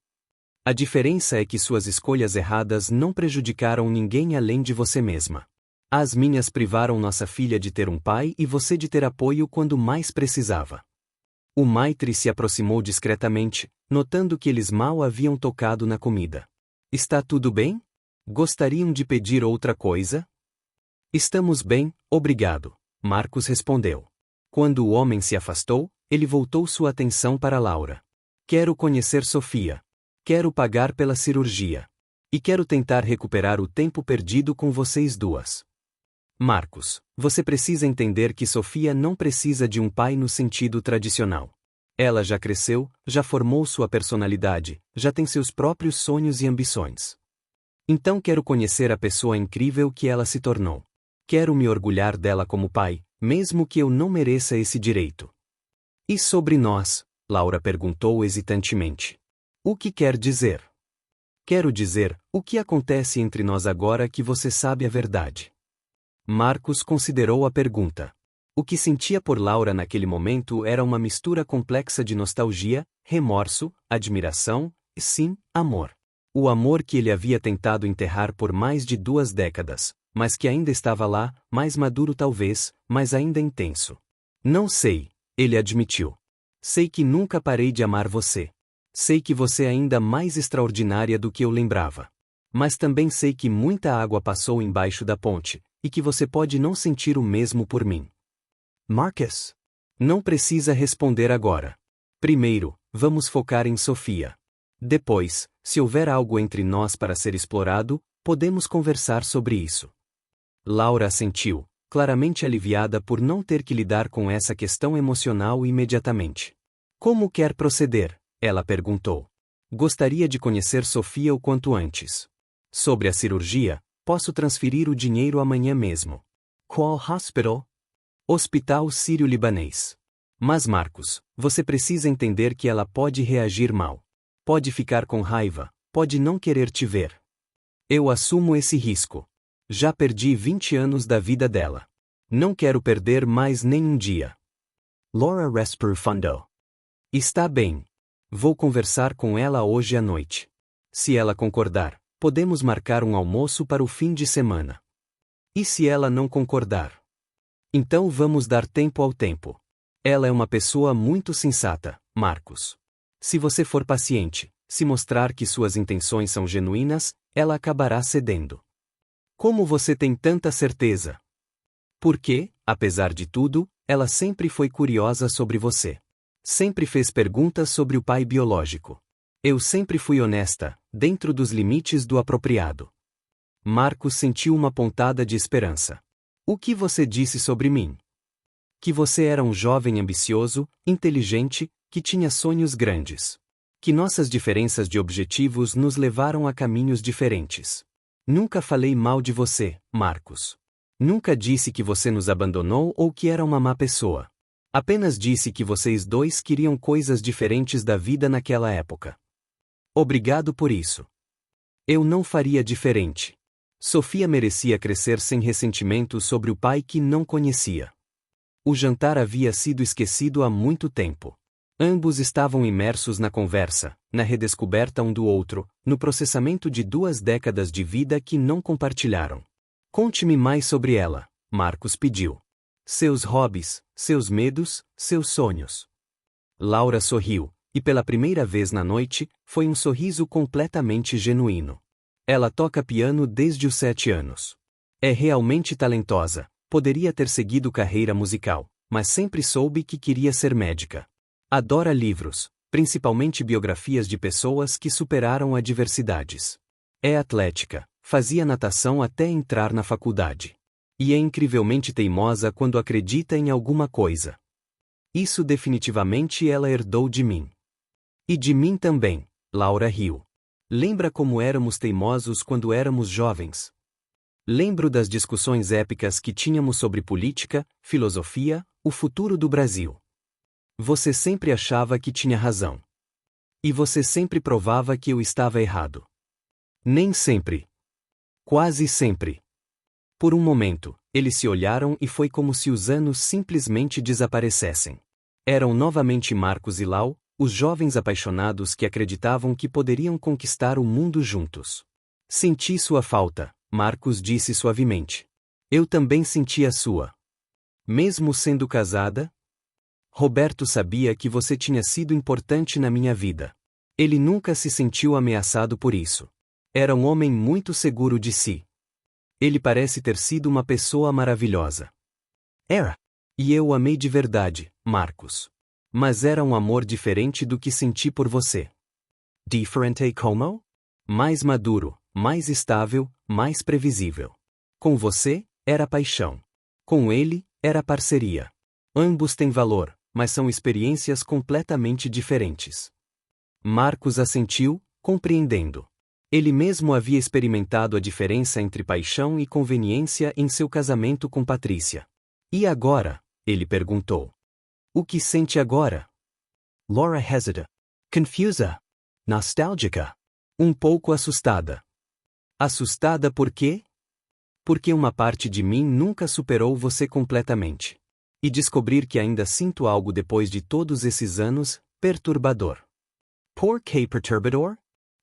A: A diferença é que suas escolhas erradas não prejudicaram ninguém além de você mesma. As minhas privaram nossa filha de ter um pai e você de ter apoio quando mais precisava. O Maitri se aproximou discretamente, notando que eles mal haviam tocado na comida. Está tudo bem? Gostariam de pedir outra coisa? Estamos bem, obrigado, Marcos respondeu. Quando o homem se afastou, ele voltou sua atenção para Laura. Quero conhecer Sofia. Quero pagar pela cirurgia. E quero tentar recuperar o tempo perdido com vocês duas. Marcos, você precisa entender que Sofia não precisa de um pai no sentido tradicional. Ela já cresceu, já formou sua personalidade, já tem seus próprios sonhos e ambições. Então quero conhecer a pessoa incrível que ela se tornou. Quero me orgulhar dela como pai, mesmo que eu não mereça esse direito. E sobre nós? Laura perguntou hesitantemente. O que quer dizer? Quero dizer, o que acontece entre nós agora que você sabe a verdade? Marcos considerou a pergunta. O que sentia por Laura naquele momento era uma mistura complexa de nostalgia, remorso, admiração e, sim, amor. O amor que ele havia tentado enterrar por mais de 2 décadas, mas que ainda estava lá, mais maduro talvez, mas ainda intenso. Não sei, ele admitiu. Sei que nunca parei de amar você. Sei que você é ainda mais extraordinária do que eu lembrava. Mas também sei que muita água passou embaixo da ponte, e que você pode não sentir o mesmo por mim. Marcus? Não precisa responder agora. Primeiro, vamos focar em Sofia. Depois, se houver algo entre nós para ser explorado, podemos conversar sobre isso. Laura assentiu, claramente aliviada por não ter que lidar com essa questão emocional imediatamente. Como quer proceder? Ela perguntou. Gostaria de conhecer Sofia o quanto antes. Sobre a cirurgia, posso transferir o dinheiro amanhã mesmo. Qual hospital? Hospital Sírio-Libanês. Mas Marcos, você precisa entender que ela pode reagir mal. Pode ficar com raiva, pode não querer te ver. Eu assumo esse risco. Já perdi 20 anos da vida dela. Não quero perder mais nem um dia. Laura respirou fundo. Está bem. Vou conversar com ela hoje à noite. Se ela concordar, podemos marcar um almoço para o fim de semana. E se ela não concordar? Então vamos dar tempo ao tempo. Ela é uma pessoa muito sensata, Marcos. Se você for paciente, se mostrar que suas intenções são genuínas, ela acabará cedendo. Como você tem tanta certeza? Porque, apesar de tudo, ela sempre foi curiosa sobre você. Sempre fez perguntas sobre o pai biológico. Eu sempre fui honesta, dentro dos limites do apropriado. Marcos sentiu uma pontada de esperança. O que você disse sobre mim? Que você era um jovem ambicioso, inteligente, que tinha sonhos grandes. Que nossas diferenças de objetivos nos levaram a caminhos diferentes. Nunca falei mal de você, Marcos. Nunca disse que você nos abandonou ou que era uma má pessoa. Apenas disse que vocês dois queriam coisas diferentes da vida naquela época. Obrigado por isso. Eu não faria diferente. Sofia merecia crescer sem ressentimento sobre o pai que não conhecia. O jantar havia sido esquecido há muito tempo. Ambos estavam imersos na conversa, na redescoberta um do outro, no processamento de 2 décadas de vida que não compartilharam. Conte-me mais sobre ela, Marcos pediu. Seus hobbies, seus medos, seus sonhos. Laura sorriu, e pela primeira vez na noite, foi um sorriso completamente genuíno. Ela toca piano desde os 7 anos. É realmente talentosa, poderia ter seguido carreira musical, mas sempre soube que queria ser médica. Adora livros, principalmente biografias de pessoas que superaram adversidades. É atlética, fazia natação até entrar na faculdade. E é incrivelmente teimosa quando acredita em alguma coisa. Isso definitivamente ela herdou de mim. E de mim também, Laura riu. Lembra como éramos teimosos quando éramos jovens? Lembro das discussões épicas que tínhamos sobre política, filosofia, o futuro do Brasil. Você sempre achava que tinha razão. E você sempre provava que eu estava errado. Nem sempre. Quase sempre. Por um momento, eles se olharam e foi como se os anos simplesmente desaparecessem. Eram novamente Marcos e Lau, os jovens apaixonados que acreditavam que poderiam conquistar o mundo juntos. Senti sua falta, Marcos disse suavemente. Eu também senti a sua. Mesmo sendo casada? Roberto sabia que você tinha sido importante na minha vida. Ele nunca se sentiu ameaçado por isso. Era um homem muito seguro de si. Ele parece ter sido uma pessoa maravilhosa. Era. E eu o amei de verdade, Marcos. Mas era um amor diferente do que senti por você. Diferente como? Mais maduro, mais estável, mais previsível. Com você, era paixão. Com ele, era parceria. Ambos têm valor, mas são experiências completamente diferentes. Marcos assentiu, compreendendo. Ele mesmo havia experimentado a diferença entre paixão e conveniência em seu casamento com Patrícia. E agora? Ele perguntou. O que sente agora? Laura hesita. Confusa. Nostálgica. Um pouco assustada. Assustada por quê? Porque uma parte de mim nunca superou você completamente. E descobrir que ainda sinto algo depois de todos esses anos, perturbador. Por que perturbador?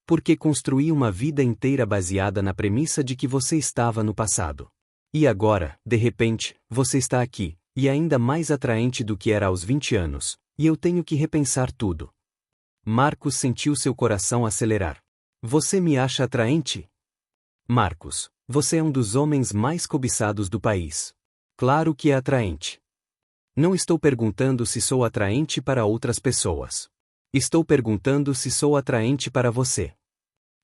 A: Porque construí uma vida inteira baseada na premissa de que você estava no passado. E agora, de repente, você está aqui, e ainda mais atraente do que era aos 20 anos, e eu tenho que repensar tudo. Marcos sentiu seu coração acelerar. Você me acha atraente? Marcos, você é um dos homens mais cobiçados do país. Claro que é atraente. Não estou perguntando se sou atraente para outras pessoas. Estou perguntando se sou atraente para você.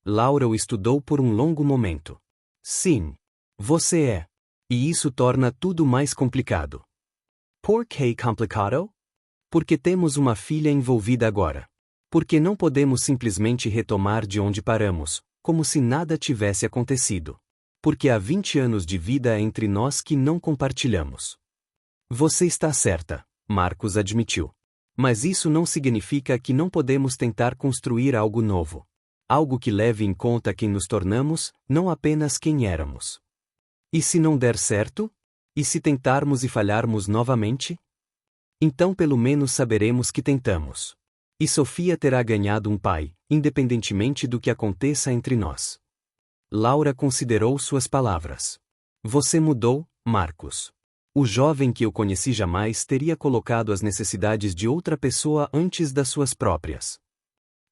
A: Laura o estudou por um longo momento. Sim. Você é. E isso torna tudo mais complicado. Por que complicado? Porque temos uma filha envolvida agora. Porque não podemos simplesmente retomar de onde paramos, como se nada tivesse acontecido. Porque há 20 anos de vida entre nós que não compartilhamos. Você está certa, Marcos admitiu. Mas isso não significa que não podemos tentar construir algo novo. Algo que leve em conta quem nos tornamos, não apenas quem éramos. E se não der certo? E se tentarmos e falharmos novamente? Então pelo menos saberemos que tentamos. E Sofia terá ganhado um pai, independentemente do que aconteça entre nós. Laura considerou suas palavras. Você mudou, Marcos. O jovem que eu conheci jamais teria colocado as necessidades de outra pessoa antes das suas próprias.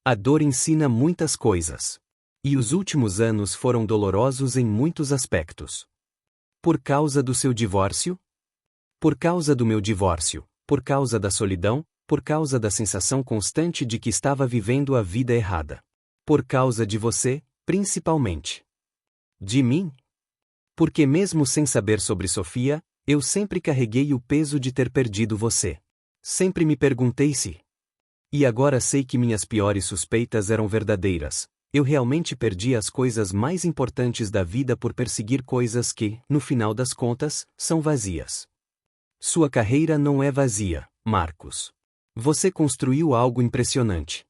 A: A dor ensina muitas coisas. E os últimos anos foram dolorosos em muitos aspectos. Por causa do seu divórcio? Por causa do meu divórcio, por causa da solidão, por causa da sensação constante de que estava vivendo a vida errada. Por causa de você, principalmente. De mim? Porque mesmo sem saber sobre Sofia, eu sempre carreguei o peso de ter perdido você. Sempre me perguntei se. E agora sei que minhas piores suspeitas eram verdadeiras. Eu realmente perdi as coisas mais importantes da vida por perseguir coisas que, no final das contas, são vazias. Sua carreira não é vazia, Marcos. Você construiu algo impressionante.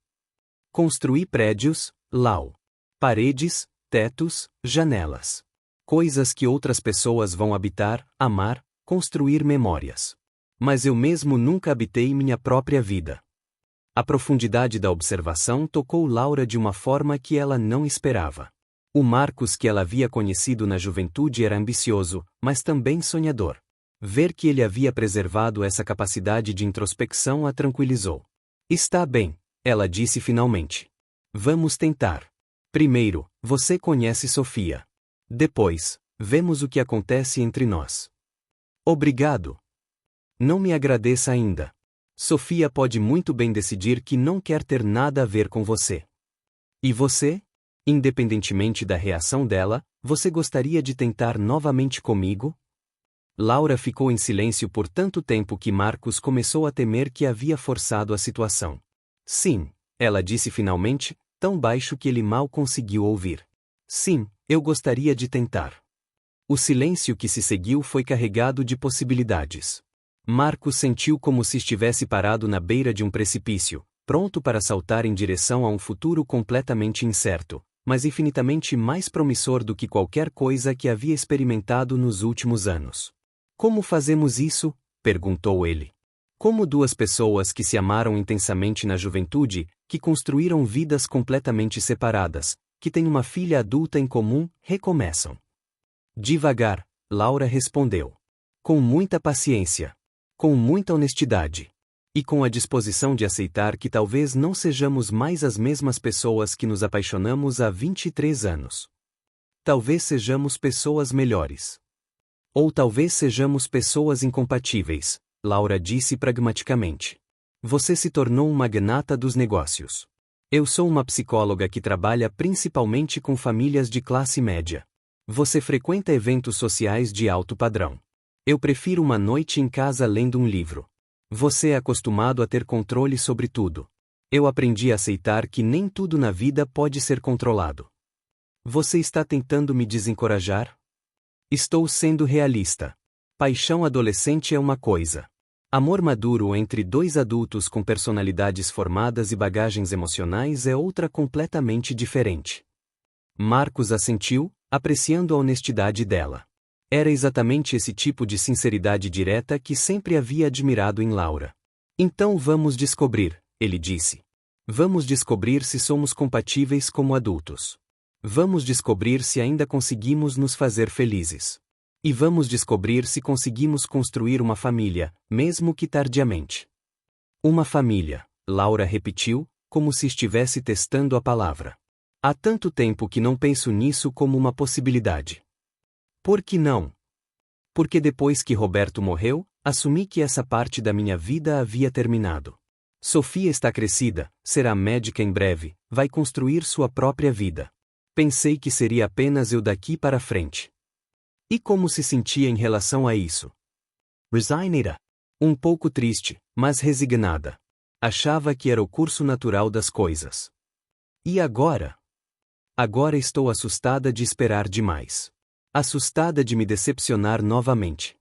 A: Construí prédios, Lau. Paredes, tetos, janelas. Coisas que outras pessoas vão habitar, amar, construir memórias. Mas eu mesmo nunca habitei minha própria vida. A profundidade da observação tocou Laura de uma forma que ela não esperava. O Marcos que ela havia conhecido na juventude era ambicioso, mas também sonhador. Ver que ele havia preservado essa capacidade de introspecção a tranquilizou. Está bem, ela disse finalmente. Vamos tentar. Primeiro, você conhece Sofia. Depois, vemos o que acontece entre nós. Obrigado. Não me agradeça ainda. Sofia pode muito bem decidir que não quer ter nada a ver com você. E você? Independentemente da reação dela, você gostaria de tentar novamente comigo? Laura ficou em silêncio por tanto tempo que Marcos começou a temer que havia forçado a situação. Sim, ela disse finalmente, tão baixo que ele mal conseguiu ouvir. Sim, eu gostaria de tentar. O silêncio que se seguiu foi carregado de possibilidades. Marcos sentiu como se estivesse parado na beira de um precipício, pronto para saltar em direção a um futuro completamente incerto, mas infinitamente mais promissor do que qualquer coisa que havia experimentado nos últimos anos. Como fazemos isso? Perguntou ele. Como duas pessoas que se amaram intensamente na juventude, que construíram vidas completamente separadas, que têm uma filha adulta em comum, recomeçam. Devagar, Laura respondeu. Com muita paciência. Com muita honestidade. E com a disposição de aceitar que talvez não sejamos mais as mesmas pessoas que nos apaixonamos há 23 anos. Talvez sejamos pessoas melhores. Ou talvez sejamos pessoas incompatíveis, Laura disse pragmaticamente. Você se tornou uma magnata dos negócios. Eu sou uma psicóloga que trabalha principalmente com famílias de classe média. Você frequenta eventos sociais de alto padrão. Eu prefiro uma noite em casa lendo um livro. Você é acostumado a ter controle sobre tudo. Eu aprendi a aceitar que nem tudo na vida pode ser controlado. Você está tentando me desencorajar? Estou sendo realista. Paixão adolescente é uma coisa. Amor maduro entre dois adultos com personalidades formadas e bagagens emocionais é outra completamente diferente. Marcos assentiu, apreciando a honestidade dela. Era exatamente esse tipo de sinceridade direta que sempre havia admirado em Laura. Então vamos descobrir, ele disse. Vamos descobrir se somos compatíveis como adultos. Vamos descobrir se ainda conseguimos nos fazer felizes. E vamos descobrir se conseguimos construir uma família, mesmo que tardiamente. Uma família, Laura repetiu, como se estivesse testando a palavra. Há tanto tempo que não penso nisso como uma possibilidade. Por que não? Porque depois que Roberto morreu, assumi que essa parte da minha vida havia terminado. Sofia está crescida, será médica em breve, vai construir sua própria vida. Pensei que seria apenas eu daqui para frente. E como se sentia em relação a isso? Resignada. Um pouco triste, mas resignada. Achava que era o curso natural das coisas. E agora? Agora estou assustada de esperar demais. Assustada de me decepcionar novamente.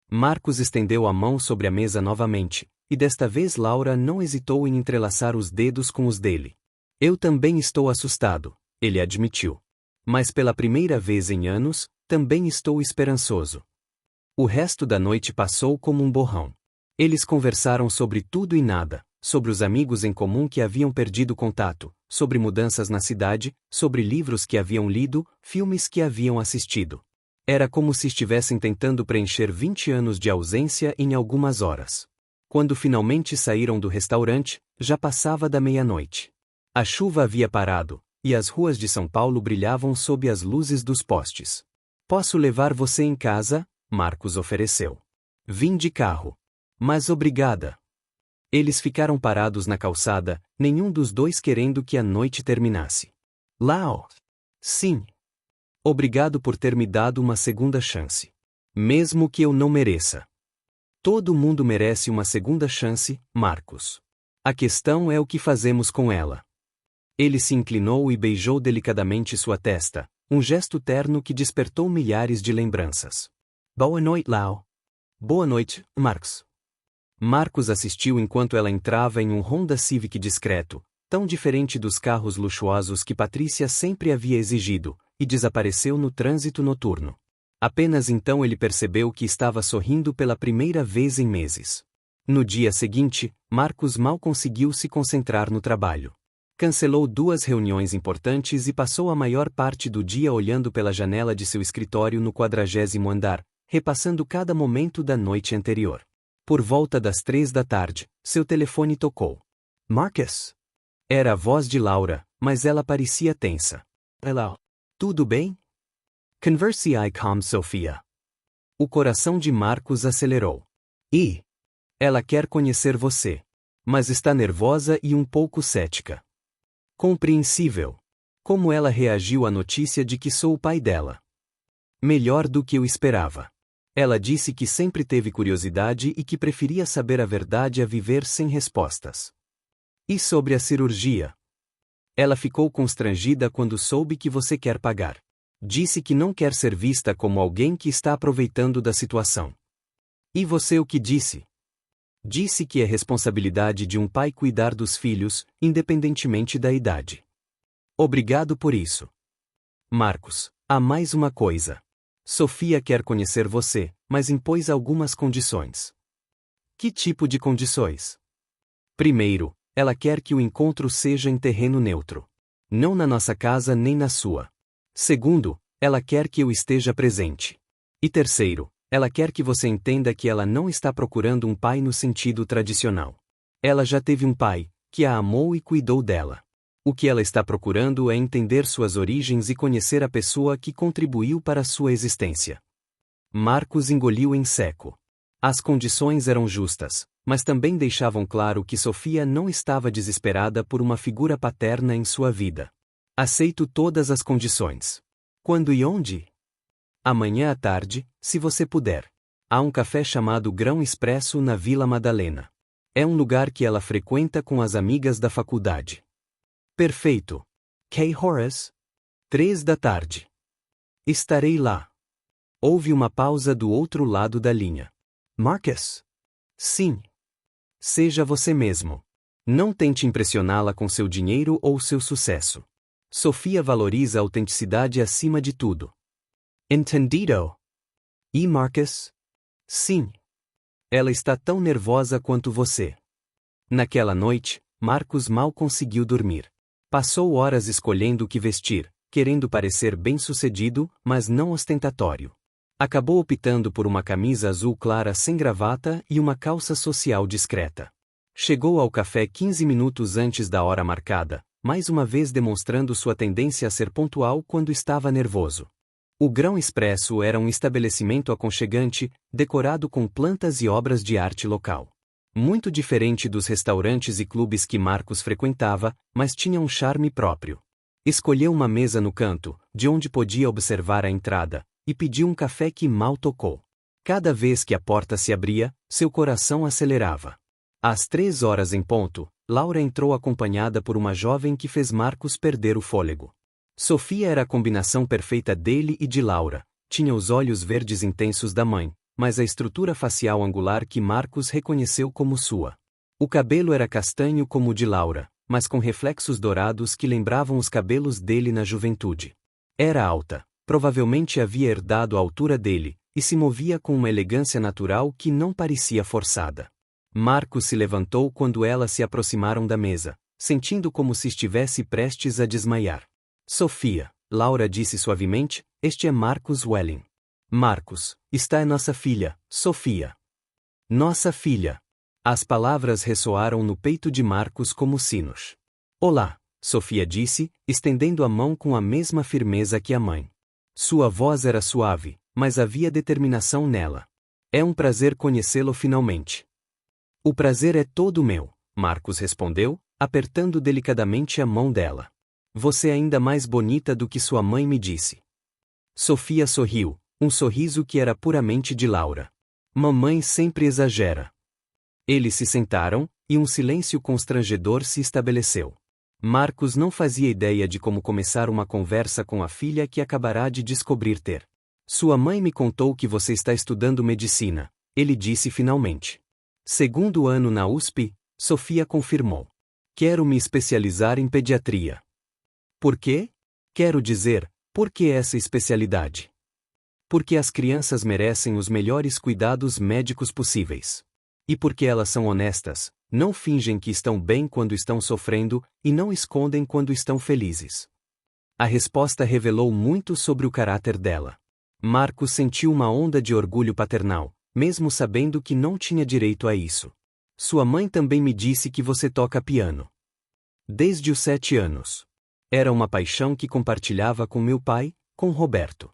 A: Marcos estendeu a mão sobre a mesa novamente, e desta vez Laura não hesitou em entrelaçar os dedos com os dele. Eu também estou assustado, ele admitiu. Mas pela primeira vez em anos, também estou esperançoso. O resto da noite passou como um borrão. Eles conversaram sobre tudo e nada, sobre os amigos em comum que haviam perdido contato, sobre mudanças na cidade, sobre livros que haviam lido, filmes que haviam assistido. Era como se estivessem tentando preencher 20 anos de ausência em algumas horas. Quando finalmente saíram do restaurante, já passava da meia-noite. A chuva havia parado, e as ruas de São Paulo brilhavam sob as luzes dos postes. Posso levar você em casa? Marcos ofereceu. Vim de carro. Mas obrigada. Eles ficaram parados na calçada, nenhum dos dois querendo que a noite terminasse. Lau. Sim. Obrigado por ter me dado uma segunda chance. Mesmo que eu não mereça. Todo mundo merece uma segunda chance, Marcos. A questão é o que fazemos com ela. Ele se inclinou e beijou delicadamente sua testa, um gesto terno que despertou milhares de lembranças. Boa noite, Lau. Boa noite, Marcos. Marcos assistiu enquanto ela entrava em um Honda Civic discreto, tão diferente dos carros luxuosos que Patrícia sempre havia exigido, e desapareceu no trânsito noturno. Apenas então ele percebeu que estava sorrindo pela primeira vez em meses. No dia seguinte, Marcos mal conseguiu se concentrar no trabalho. Cancelou 2 reuniões importantes e passou a maior parte do dia olhando pela janela de seu escritório no 40º andar, repassando cada momento da noite anterior. Por volta das 3 da tarde, seu telefone tocou. Marcus? Era a voz de Laura, mas ela parecia tensa. Hello. Tudo bem? Converse com Sofia. O coração de Marcos acelerou. E? Ela quer conhecer você. Mas está nervosa e um pouco cética. Compreensível. Como ela reagiu à notícia de que sou o pai dela? Melhor do que eu esperava. Ela disse que sempre teve curiosidade e que preferia saber a verdade a viver sem respostas. E sobre a cirurgia? Ela ficou constrangida quando soube que você quer pagar. Disse que não quer ser vista como alguém que está aproveitando da situação. E você o que disse? Disse que é responsabilidade de um pai cuidar dos filhos, independentemente da idade. Obrigado por isso. Marcos, há mais uma coisa. Sofia quer conhecer você, mas impôs algumas condições. Que tipo de condições? Primeiro, ela quer que o encontro seja em terreno neutro. Não na nossa casa nem na sua. Segundo, ela quer que eu esteja presente. E terceiro, ela quer que você entenda que ela não está procurando um pai no sentido tradicional. Ela já teve um pai, que a amou e cuidou dela. O que ela está procurando é entender suas origens e conhecer a pessoa que contribuiu para sua existência. Marcos engoliu em seco. As condições eram justas, mas também deixavam claro que Sofia não estava desesperada por uma figura paterna em sua vida. Aceito todas as condições. Quando e onde? Amanhã à tarde, se você puder. Há um café chamado Grão Expresso na Vila Madalena. É um lugar que ela frequenta com as amigas da faculdade. Perfeito. Kay Horace? 3 da tarde. Estarei lá. Houve uma pausa do outro lado da linha. Marcus? Sim. Seja você mesmo. Não tente impressioná-la com seu dinheiro ou seu sucesso. Sofia valoriza a autenticidade acima de tudo. Entendido? E Marcus? Sim. Ela está tão nervosa quanto você. Naquela noite, Marcos mal conseguiu dormir. Passou horas escolhendo o que vestir, querendo parecer bem-sucedido, mas não ostentatório. Acabou optando por uma camisa azul clara sem gravata e uma calça social discreta. Chegou ao café 15 minutos antes da hora marcada, mais uma vez demonstrando sua tendência a ser pontual quando estava nervoso. O Grão Expresso era um estabelecimento aconchegante, decorado com plantas e obras de arte local. Muito diferente dos restaurantes e clubes que Marcos frequentava, mas tinha um charme próprio. Escolheu uma mesa no canto, de onde podia observar a entrada, e pediu um café que mal tocou. Cada vez que a porta se abria, seu coração acelerava. Às 3 horas em ponto, Laura entrou acompanhada por uma jovem que fez Marcos perder o fôlego. Sofia era a combinação perfeita dele e de Laura, tinha os olhos verdes intensos da mãe, mas a estrutura facial angular que Marcos reconheceu como sua. O cabelo era castanho como o de Laura, mas com reflexos dourados que lembravam os cabelos dele na juventude. Era alta, provavelmente havia herdado a altura dele, e se movia com uma elegância natural que não parecia forçada. Marcos se levantou quando elas se aproximaram da mesa, sentindo como se estivesse prestes a desmaiar. Sofia, Laura disse suavemente, este é Marcus Welling. Marcos, está é nossa filha, Sofia. Nossa filha. As palavras ressoaram no peito de Marcos como sinos. Olá, Sofia disse, estendendo a mão com a mesma firmeza que a mãe. Sua voz era suave, mas havia determinação nela. É um prazer conhecê-lo finalmente. O prazer é todo meu, Marcos respondeu, apertando delicadamente a mão dela. Você é ainda mais bonita do que sua mãe me disse. Sofia sorriu, um sorriso que era puramente de Laura. Mamãe sempre exagera. Eles se sentaram, e um silêncio constrangedor se estabeleceu. Marcos não fazia ideia de como começar uma conversa com a filha que acabará de descobrir ter. Sua mãe me contou que você está estudando medicina, ele disse finalmente. Segundo ano na USP, Sofia confirmou. Quero me especializar em pediatria. Por quê? Quero dizer, por que essa especialidade? Porque as crianças merecem os melhores cuidados médicos possíveis. E porque elas são honestas, não fingem que estão bem quando estão sofrendo, e não escondem quando estão felizes. A resposta revelou muito sobre o caráter dela. Marcos sentiu uma onda de orgulho paternal, mesmo sabendo que não tinha direito a isso. Sua mãe também me disse que você toca piano. Desde os 7 anos. Era uma paixão que compartilhava com meu pai, com Roberto.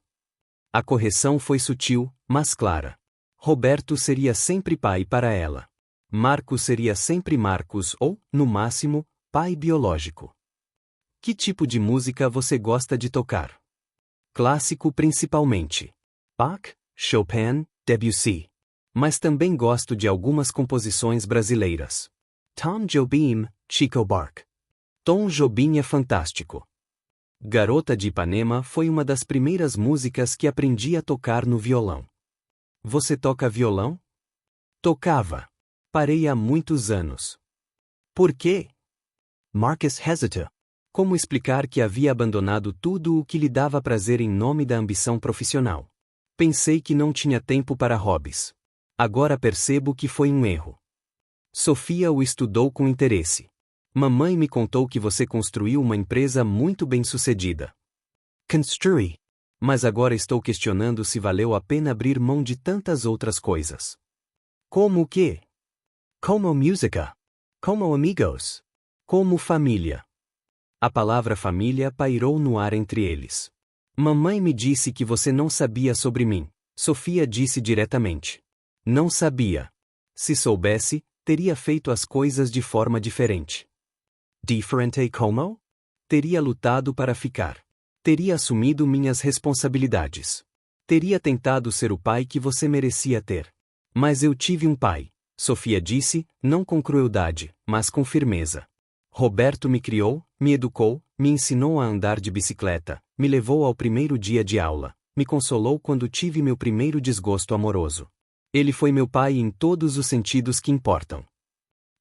A: A correção foi sutil, mas clara. Roberto seria sempre pai para ela. Marcos seria sempre Marcos ou, no máximo, pai biológico. Que tipo de música você gosta de tocar? Clássico principalmente. Bach, Chopin, Debussy. Mas também gosto de algumas composições brasileiras. Tom Jobim, Chico Buarque. Tom Jobim é fantástico. Garota de Ipanema foi uma das primeiras músicas que aprendi a tocar no violão. Você toca violão? Tocava. Parei há muitos anos. Por quê? Marcus hesita. Como explicar que havia abandonado tudo o que lhe dava prazer em nome da ambição profissional? Pensei que não tinha tempo para hobbies. Agora percebo que foi um erro. Sofia o estudou com interesse. Mamãe me contou que você construiu uma empresa muito bem-sucedida. Construí. Mas agora estou questionando se valeu a pena abrir mão de tantas outras coisas. Como o quê? Como música. Como amigos. Como família. A palavra família pairou no ar entre eles. Mamãe me disse que você não sabia sobre mim. Sofia disse diretamente. Não sabia. Se soubesse, teria feito as coisas de forma diferente. Diferente como? Teria lutado para ficar. Teria assumido minhas responsabilidades. Teria tentado ser o pai que você merecia ter. Mas eu tive um pai, Sofia disse, não com crueldade, mas com firmeza. Roberto me criou, me educou, me ensinou a andar de bicicleta, me levou ao primeiro dia de aula, me consolou quando tive meu primeiro desgosto amoroso. Ele foi meu pai em todos os sentidos que importam.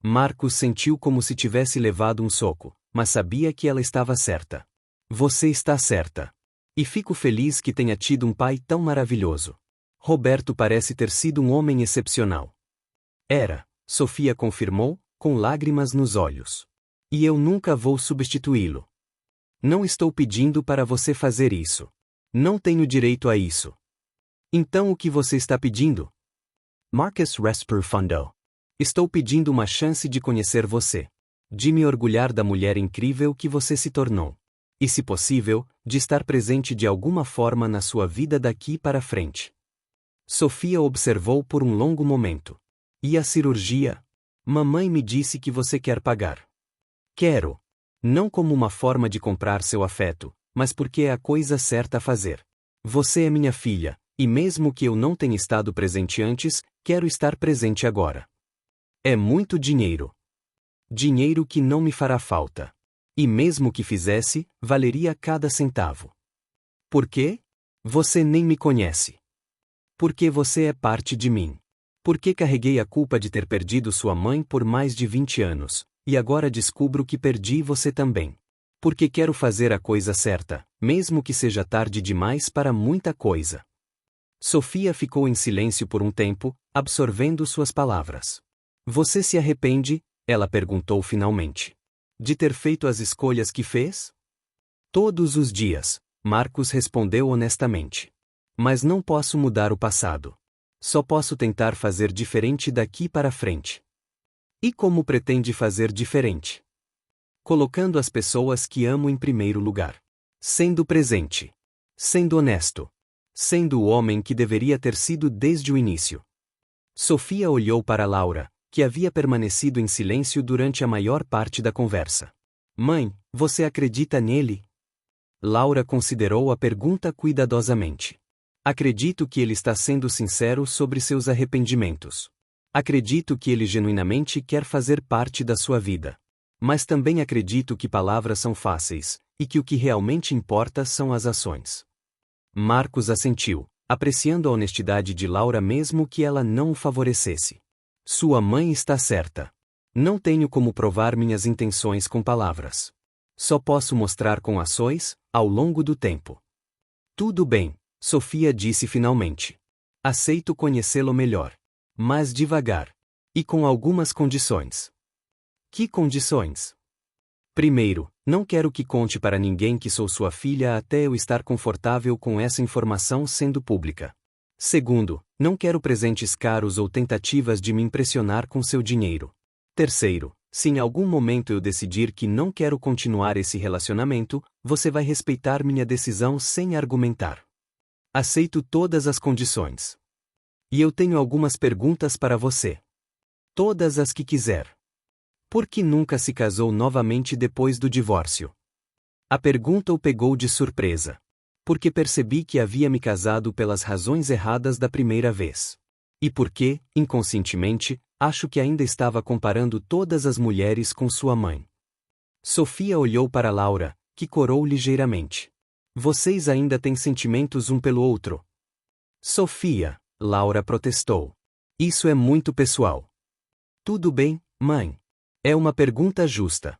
A: Marcos sentiu como se tivesse levado um soco, mas sabia que ela estava certa. Você está certa. E fico feliz que tenha tido um pai tão maravilhoso. Roberto parece ter sido um homem excepcional. Era, Sofia confirmou, com lágrimas nos olhos. E eu nunca vou substituí-lo. Não estou pedindo para você fazer isso. Não tenho direito a isso. Então o que você está pedindo? Marcus respondeu. Estou pedindo uma chance de conhecer você. De me orgulhar da mulher incrível que você se tornou. E, se possível, de estar presente de alguma forma na sua vida daqui para frente. Sofia observou por um longo momento. E a cirurgia? Mamãe me disse que você quer pagar. Quero. Não como uma forma de comprar seu afeto, mas porque é a coisa certa a fazer. Você é minha filha, e mesmo que eu não tenha estado presente antes, quero estar presente agora. É muito dinheiro. Dinheiro que não me fará falta. E mesmo que fizesse, valeria cada centavo. Por quê? Você nem me conhece. Porque você é parte de mim. Porque carreguei a culpa de ter perdido sua mãe por mais de 20 anos, e agora descubro que perdi você também. Porque quero fazer a coisa certa, mesmo que seja tarde demais para muita coisa. Sofia ficou em silêncio por um tempo, absorvendo suas palavras. Você se arrepende? Ela perguntou finalmente. De ter feito as escolhas que fez? Todos os dias, Marcos respondeu honestamente. Mas não posso mudar o passado. Só posso tentar fazer diferente daqui para frente. E como pretende fazer diferente? Colocando as pessoas que amo em primeiro lugar. Sendo presente. Sendo honesto. Sendo o homem que deveria ter sido desde o início. Sofia olhou para Laura, que havia permanecido em silêncio durante a maior parte da conversa. Mãe, você acredita nele? Laura considerou a pergunta cuidadosamente. Acredito que ele está sendo sincero sobre seus arrependimentos. Acredito que ele genuinamente quer fazer parte da sua vida. Mas também acredito que palavras são fáceis, e que o que realmente importa são as ações. Marcos assentiu, apreciando a honestidade de Laura mesmo que ela não o favorecesse. Sua mãe está certa. Não tenho como provar minhas intenções com palavras. Só posso mostrar com ações, ao longo do tempo. Tudo bem, Sofia disse finalmente. Aceito conhecê-lo melhor. Mas devagar. E com algumas condições. Que condições? Primeiro, não quero que conte para ninguém que sou sua filha até eu estar confortável com essa informação sendo pública. Segundo, não quero presentes caros ou tentativas de me impressionar com seu dinheiro. Terceiro, se em algum momento eu decidir que não quero continuar esse relacionamento, você vai respeitar minha decisão sem argumentar. Aceito todas as condições. E eu tenho algumas perguntas para você. Todas as que quiser. Por que nunca se casou novamente depois do divórcio? A pergunta o pegou de surpresa. Porque percebi que havia me casado pelas razões erradas da primeira vez. E porque, inconscientemente, acho que ainda estava comparando todas as mulheres com sua mãe. Sofia olhou para Laura, que corou ligeiramente. Vocês ainda têm sentimentos um pelo outro? Sofia, Laura protestou. Isso é muito pessoal. Tudo bem, mãe. É uma pergunta justa.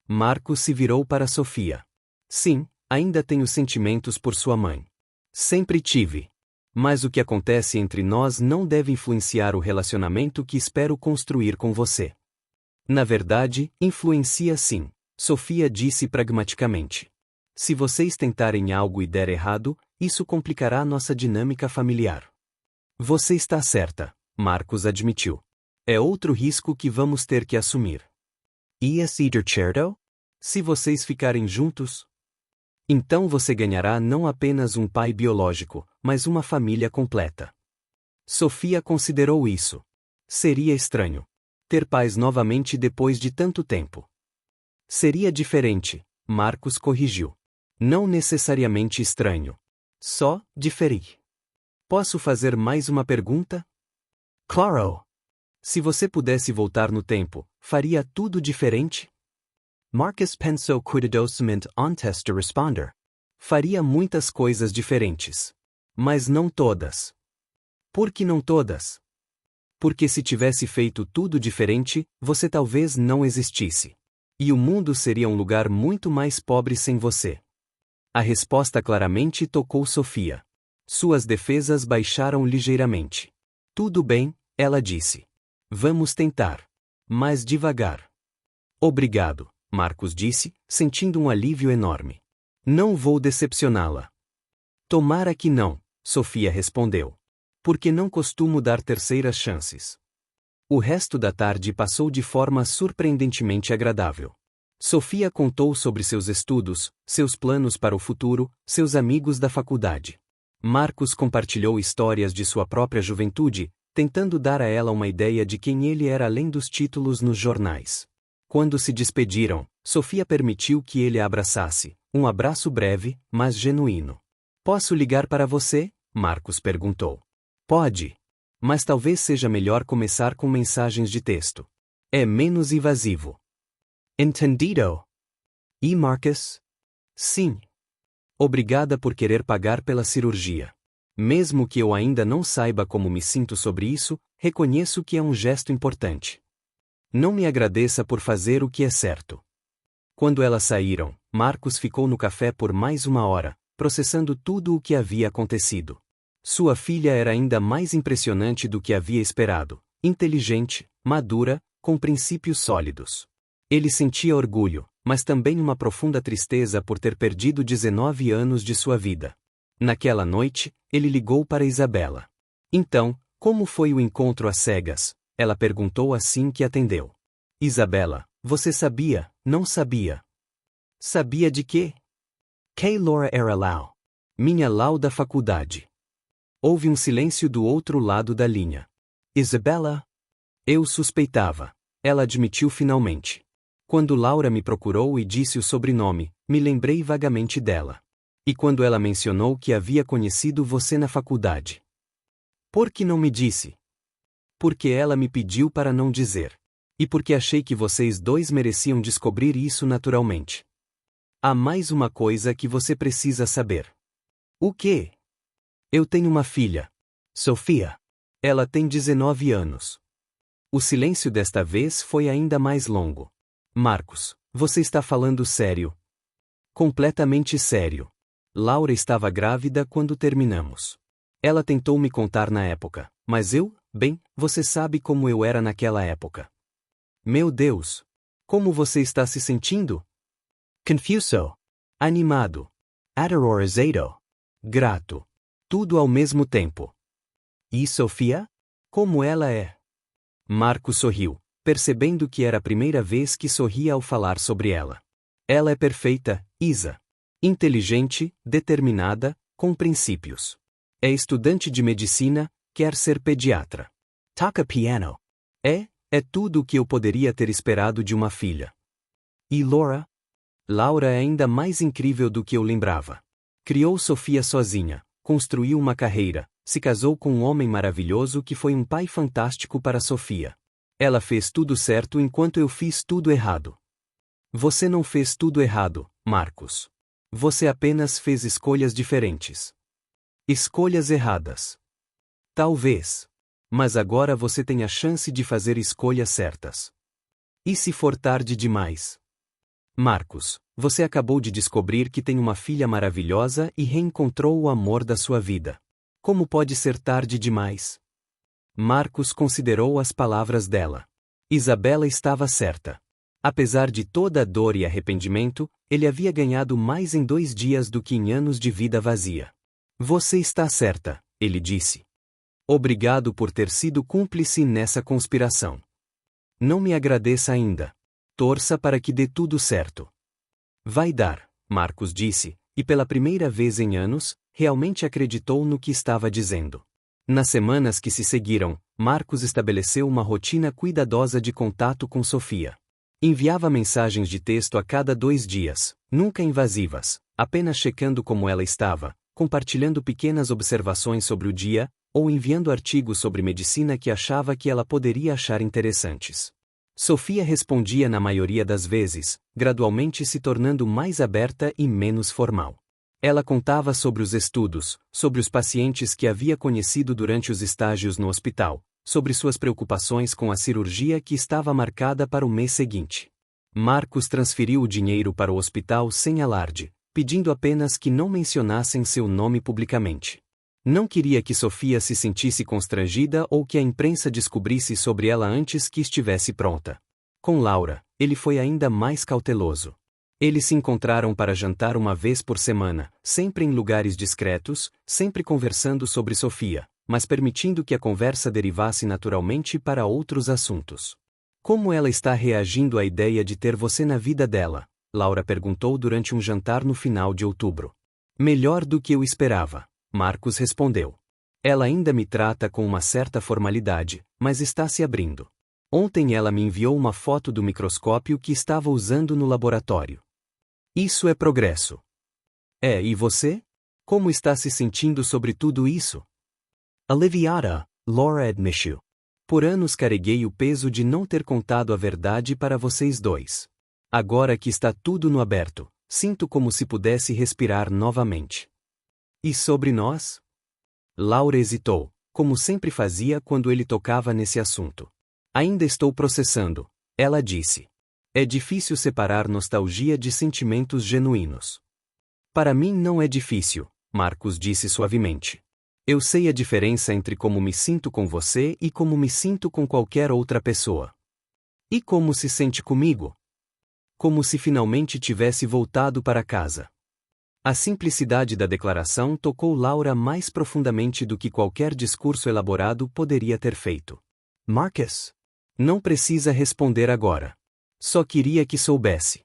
A: Marcos se virou para Sofia. Sim, ainda tenho sentimentos por sua mãe. Sempre tive. Mas o que acontece entre nós não deve influenciar o relacionamento que espero construir com você. Na verdade, influencia sim, Sofia disse pragmaticamente. Se vocês tentarem algo e der errado, isso complicará nossa dinâmica familiar. Você está certa, Marcos admitiu. É outro risco que vamos ter que assumir. E ser certo? Se vocês ficarem juntos? Então você ganhará não apenas um pai biológico, mas uma família completa. Sofia considerou isso. Seria estranho ter pais novamente depois de tanto tempo. Seria diferente, Marcos corrigiu. Não necessariamente estranho. Só diferente. Posso fazer mais uma pergunta? Claro! Se você pudesse voltar no tempo, faria tudo diferente? Marcus pensou cuidadosamente antes de responder. Faria muitas coisas diferentes. Mas não todas. Por que não todas? Porque se tivesse feito tudo diferente, você talvez não existisse. E o mundo seria um lugar muito mais pobre sem você. A resposta claramente tocou Sofia. Suas defesas baixaram ligeiramente. Tudo bem, ela disse. Vamos tentar. Mais devagar. Obrigado, Marcos disse, sentindo um alívio enorme. Não vou decepcioná-la. Tomara que não, Sofia respondeu. Porque não costumo dar terceiras chances. O resto da tarde passou de forma surpreendentemente agradável. Sofia contou sobre seus estudos, seus planos para o futuro, seus amigos da faculdade. Marcos compartilhou histórias de sua própria juventude, tentando dar a ela uma ideia de quem ele era além dos títulos nos jornais. Quando se despediram, Sofia permitiu que ele a abraçasse, um abraço breve, mas genuíno. Posso ligar para você? Marcos perguntou. Pode. Mas talvez seja melhor começar com mensagens de texto. É menos invasivo. Entendido? E Marcus? Sim. Obrigada por querer pagar pela cirurgia. Mesmo que eu ainda não saiba como me sinto sobre isso, reconheço que é um gesto importante. Não me agradeça por fazer o que é certo. Quando elas saíram, Marcos ficou no café por mais 1 hora, processando tudo o que havia acontecido. Sua filha era ainda mais impressionante do que havia esperado, inteligente, madura, com princípios sólidos. Ele sentia orgulho, mas também uma profunda tristeza por ter perdido 19 anos de sua vida. Naquela noite, ele ligou para Isabela. Então, como foi o encontro às cegas? Ela perguntou assim que atendeu. Isabela, você sabia, não sabia? Sabia de quê? Que Laura era Lau. Minha Lau da faculdade. Houve um silêncio do outro lado da linha. Isabela? Eu suspeitava. Ela admitiu finalmente. Quando Laura me procurou e disse o sobrenome, me lembrei vagamente dela. E quando ela mencionou que havia conhecido você na faculdade. Por que não me disse? Porque ela me pediu para não dizer. E porque achei que vocês dois mereciam descobrir isso naturalmente. Há mais uma coisa que você precisa saber. O quê? Eu tenho uma filha. Sofia. Ela tem 19 anos. O silêncio desta vez foi ainda mais longo. Marcos, você está falando sério? Completamente sério. Laura estava grávida quando terminamos. Ela tentou me contar na época, mas você sabe como eu era naquela época. Meu Deus! Como você está se sentindo? Confuso. Animado. Aterrorizado. Grato. Tudo ao mesmo tempo. E Sofia? Como ela é? Marcos sorriu, percebendo que era a primeira vez que sorria ao falar sobre ela. Ela é perfeita, Isa. Inteligente, determinada, com princípios. É estudante de medicina, quer ser pediatra. Toca piano. É tudo o que eu poderia ter esperado de uma filha. E Laura? Laura é ainda mais incrível do que eu lembrava. Criou Sofia sozinha, construiu uma carreira, se casou com um homem maravilhoso que foi um pai fantástico para Sofia. Ela fez tudo certo enquanto eu fiz tudo errado. Você não fez tudo errado, Marcus. Você apenas fez escolhas diferentes. Escolhas erradas. Talvez. Mas agora você tem a chance de fazer escolhas certas. E se for tarde demais? Marcus, você acabou de descobrir que tem uma filha maravilhosa e reencontrou o amor da sua vida. Como pode ser tarde demais? Marcus considerou as palavras dela. Isabela estava certa. Apesar de toda a dor e arrependimento, ele havia ganhado mais em 2 dias do que em anos de vida vazia. Você está certa, ele disse. Obrigado por ter sido cúmplice nessa conspiração. Não me agradeça ainda. Torça para que dê tudo certo. Vai dar, Marcus disse, e pela primeira vez em anos, realmente acreditou no que estava dizendo. Nas semanas que se seguiram, Marcus estabeleceu uma rotina cuidadosa de contato com Sofia. Enviava mensagens de texto a cada 2 dias, nunca invasivas, apenas checando como ela estava, compartilhando pequenas observações sobre o dia, ou enviando artigos sobre medicina que achava que ela poderia achar interessantes. Sofia respondia na maioria das vezes, gradualmente se tornando mais aberta e menos formal. Ela contava sobre os estudos, sobre os pacientes que havia conhecido durante os estágios no hospital, sobre suas preocupações com a cirurgia que estava marcada para o mês seguinte. Marcus transferiu o dinheiro para o hospital sem alarde, pedindo apenas que não mencionassem seu nome publicamente. Não queria que Sofia se sentisse constrangida ou que a imprensa descobrisse sobre ela antes que estivesse pronta. Com Laura, ele foi ainda mais cauteloso. Eles se encontraram para jantar uma vez por semana, sempre em lugares discretos, sempre conversando sobre Sofia, mas permitindo que a conversa derivasse naturalmente para outros assuntos. Como ela está reagindo à ideia de ter você na vida dela? Laura perguntou durante um jantar no final de outubro. Melhor do que eu esperava, Marcus respondeu. Ela ainda me trata com uma certa formalidade, mas está se abrindo. Ontem ela me enviou uma foto do microscópio que estava usando no laboratório. Isso é progresso. E você? Como está se sentindo sobre tudo isso? Aliviada, Laura admitiu. Por anos carreguei o peso de não ter contado a verdade para vocês dois. Agora que está tudo no aberto, sinto como se pudesse respirar novamente. E sobre nós? Laura hesitou, como sempre fazia quando ele tocava nesse assunto. Ainda estou processando, ela disse. É difícil separar nostalgia de sentimentos genuínos. Para mim não é difícil, Marcus disse suavemente. Eu sei a diferença entre como me sinto com você e como me sinto com qualquer outra pessoa. E como se sente comigo? Como se finalmente tivesse voltado para casa. A simplicidade da declaração tocou Laura mais profundamente do que qualquer discurso elaborado poderia ter feito. Marcus? Não precisa responder agora. Só queria que soubesse.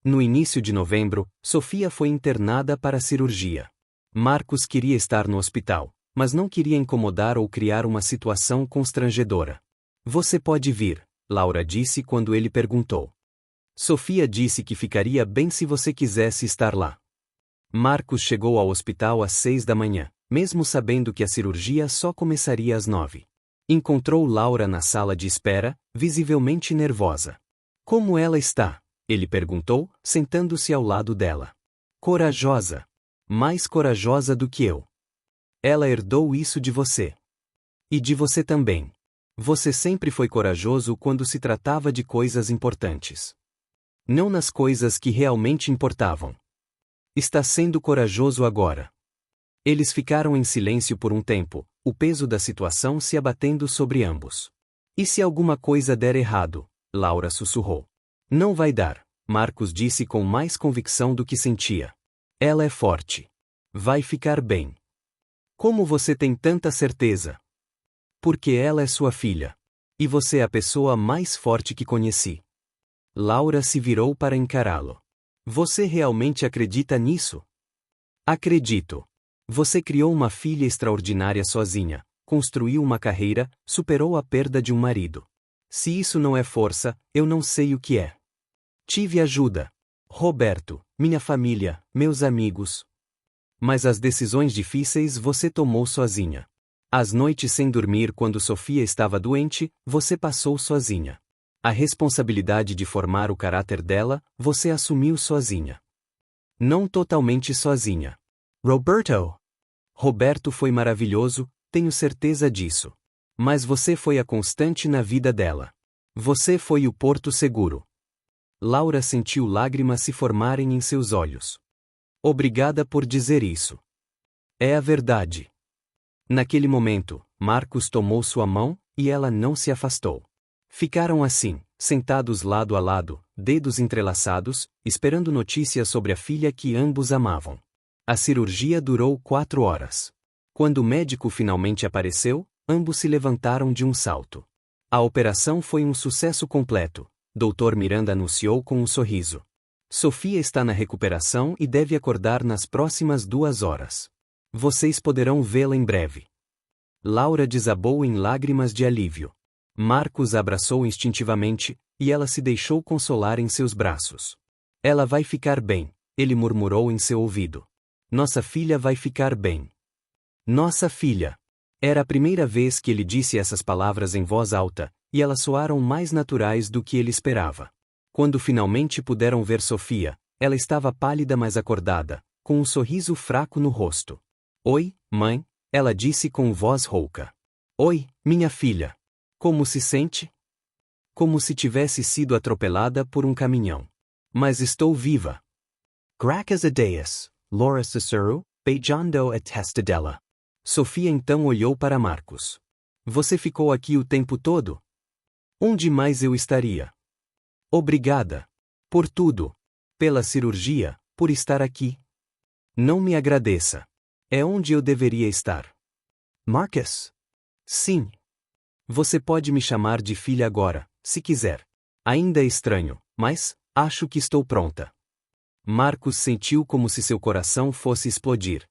A: No início de novembro, Sofia foi internada para a cirurgia. Marcus queria estar no hospital, mas não queria incomodar ou criar uma situação constrangedora. Você pode vir, Laura disse quando ele perguntou. Sofia disse que ficaria bem se você quisesse estar lá. Marcus chegou ao hospital às 6 da manhã, mesmo sabendo que a cirurgia só começaria às 9. Encontrou Laura na sala de espera, visivelmente nervosa. Como ela está? Ele perguntou, sentando-se ao lado dela. Corajosa. Mais corajosa do que eu. Ela herdou isso de você. E de você também. Você sempre foi corajoso quando se tratava de coisas importantes. Não nas coisas que realmente importavam. Está sendo corajoso agora. Eles ficaram em silêncio por um tempo, o peso da situação se abatendo sobre ambos. E se alguma coisa der errado? Laura sussurrou. Não vai dar, Marcus disse com mais convicção do que sentia. Ela é forte. Vai ficar bem. Como você tem tanta certeza? Porque ela é sua filha. E você é a pessoa mais forte que conheci. Laura se virou para encará-lo. Você realmente acredita nisso? Acredito. Você criou uma filha extraordinária sozinha, construiu uma carreira, superou a perda de um marido. Se isso não é força, eu não sei o que é. Tive ajuda. Roberto, minha família, meus amigos. Mas as decisões difíceis você tomou sozinha. As noites sem dormir quando Sofia estava doente, você passou sozinha. A responsabilidade de formar o caráter dela, você assumiu sozinha. Não totalmente sozinha. Roberto foi maravilhoso, tenho certeza disso. Mas você foi a constante na vida dela. Você foi o porto seguro. Laura sentiu lágrimas se formarem em seus olhos. Obrigada por dizer isso. É a verdade. Naquele momento, Marcos tomou sua mão, e ela não se afastou. Ficaram assim, sentados lado a lado, dedos entrelaçados, esperando notícias sobre a filha que ambos amavam. A cirurgia durou 4 horas. Quando o médico finalmente apareceu, ambos se levantaram de um salto. A operação foi um sucesso completo, Dr. Miranda anunciou com um sorriso. Sofia está na recuperação e deve acordar nas próximas 2 horas. Vocês poderão vê-la em breve. Laura desabou em lágrimas de alívio. Marcos a abraçou instintivamente, e ela se deixou consolar em seus braços. Ela vai ficar bem, ele murmurou em seu ouvido. Nossa filha vai ficar bem. Nossa filha. Era a primeira vez que ele disse essas palavras em voz alta, e elas soaram mais naturais do que ele esperava. Quando finalmente puderam ver Sofia, ela estava pálida mas acordada, com um sorriso fraco no rosto. Oi, mãe, ela disse com voz rouca. Oi, minha filha. Como se sente? Como se tivesse sido atropelada por um caminhão. Mas estou viva. Graças a Deus, Laura Cicero, beijando a testa dela. Sofia então olhou para Marcos. Você ficou aqui o tempo todo? Onde mais eu estaria? Obrigada. Por tudo. Pela cirurgia, por estar aqui. Não me agradeça. É onde eu deveria estar. Marcus? Sim. Você pode me chamar de filha agora, se quiser. Ainda é estranho, mas acho que estou pronta. Marcos sentiu como se seu coração fosse explodir.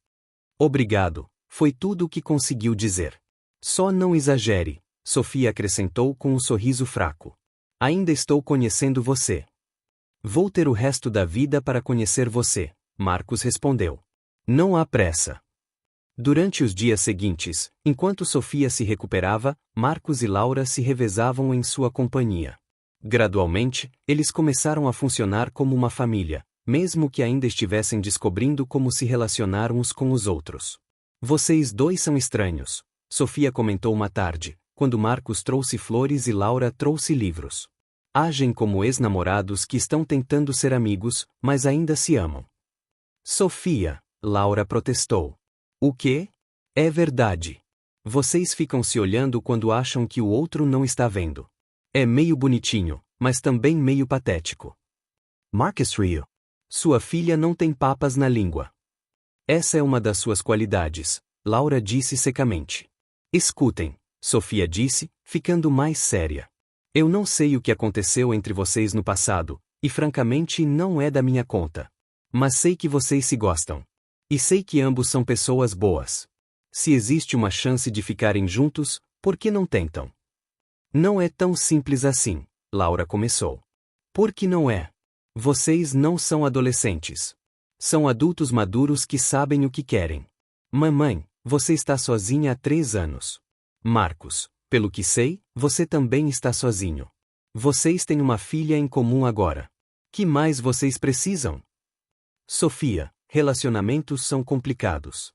A: Obrigado, foi tudo o que conseguiu dizer. Só não exagere, Sofia acrescentou com um sorriso fraco. Ainda estou conhecendo você. Vou ter o resto da vida para conhecer você, Marcos respondeu. Não há pressa. Durante os dias seguintes, enquanto Sofia se recuperava, Marcos e Laura se revezavam em sua companhia. Gradualmente, eles começaram a funcionar como uma família, mesmo que ainda estivessem descobrindo como se relacionar uns com os outros. Vocês dois são estranhos, Sofia comentou uma tarde, quando Marcos trouxe flores e Laura trouxe livros. Agem como ex-namorados que estão tentando ser amigos, mas ainda se amam. Sofia, Laura protestou. O quê? É verdade. Vocês ficam se olhando quando acham que o outro não está vendo. É meio bonitinho, mas também meio patético. Marcus riu. Sua filha não tem papas na língua. Essa é uma das suas qualidades, Laura disse secamente. Escutem, Sofia disse, ficando mais séria. Eu não sei o que aconteceu entre vocês no passado, e francamente não é da minha conta. Mas sei que vocês se gostam. E sei que ambos são pessoas boas. Se existe uma chance de ficarem juntos, por que não tentam? Não é tão simples assim, Laura começou. Por que não é? Vocês não são adolescentes. São adultos maduros que sabem o que querem. Mamãe, você está sozinha há 3 anos. Marcos, pelo que sei, você também está sozinho. Vocês têm uma filha em comum agora. Que mais vocês precisam? Sofia, relacionamentos são complicados.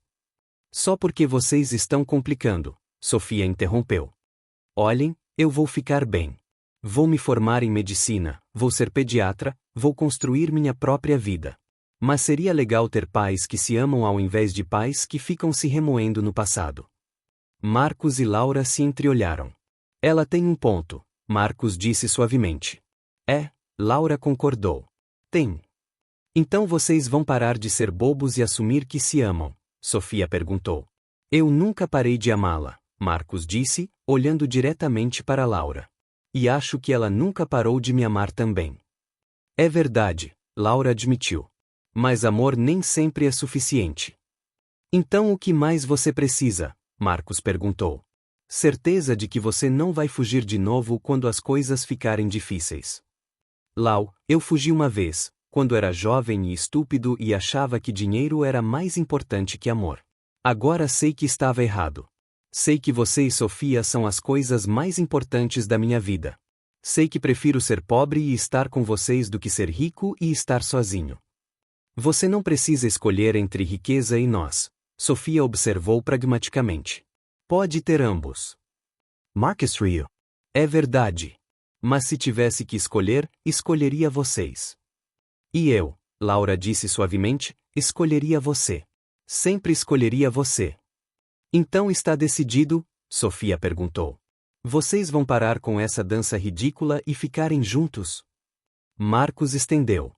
A: Só porque vocês estão complicando, Sofia interrompeu. Olhem, eu vou ficar bem. Vou me formar em medicina, vou ser pediatra, vou construir minha própria vida. Mas seria legal ter pais que se amam ao invés de pais que ficam se remoendo no passado. Marcos e Laura se entreolharam. Ela tem um ponto, Marcos disse suavemente. É, Laura concordou. Tem. Então vocês vão parar de ser bobos e assumir que se amam, Sofia perguntou. Eu nunca parei de amá-la, Marcos disse, olhando diretamente para Laura. E acho que ela nunca parou de me amar também. É verdade, Laura admitiu. Mas amor nem sempre é suficiente. Então o que mais você precisa? Marcos perguntou. Certeza de que você não vai fugir de novo quando as coisas ficarem difíceis. Lau, eu fugi uma vez, quando era jovem e estúpido e achava que dinheiro era mais importante que amor. Agora sei que estava errado. Sei que você e Sofia são as coisas mais importantes da minha vida. Sei que prefiro ser pobre e estar com vocês do que ser rico e estar sozinho. Você não precisa escolher entre riqueza e nós, Sofia observou pragmaticamente. Pode ter ambos. Marcus riu. É verdade. Mas se tivesse que escolher, escolheria vocês. E eu, Laura disse suavemente, escolheria você. Sempre escolheria você. Então está decidido? Sofia perguntou. Vocês vão parar com essa dança ridícula e ficarem juntos? Marcus estendeu.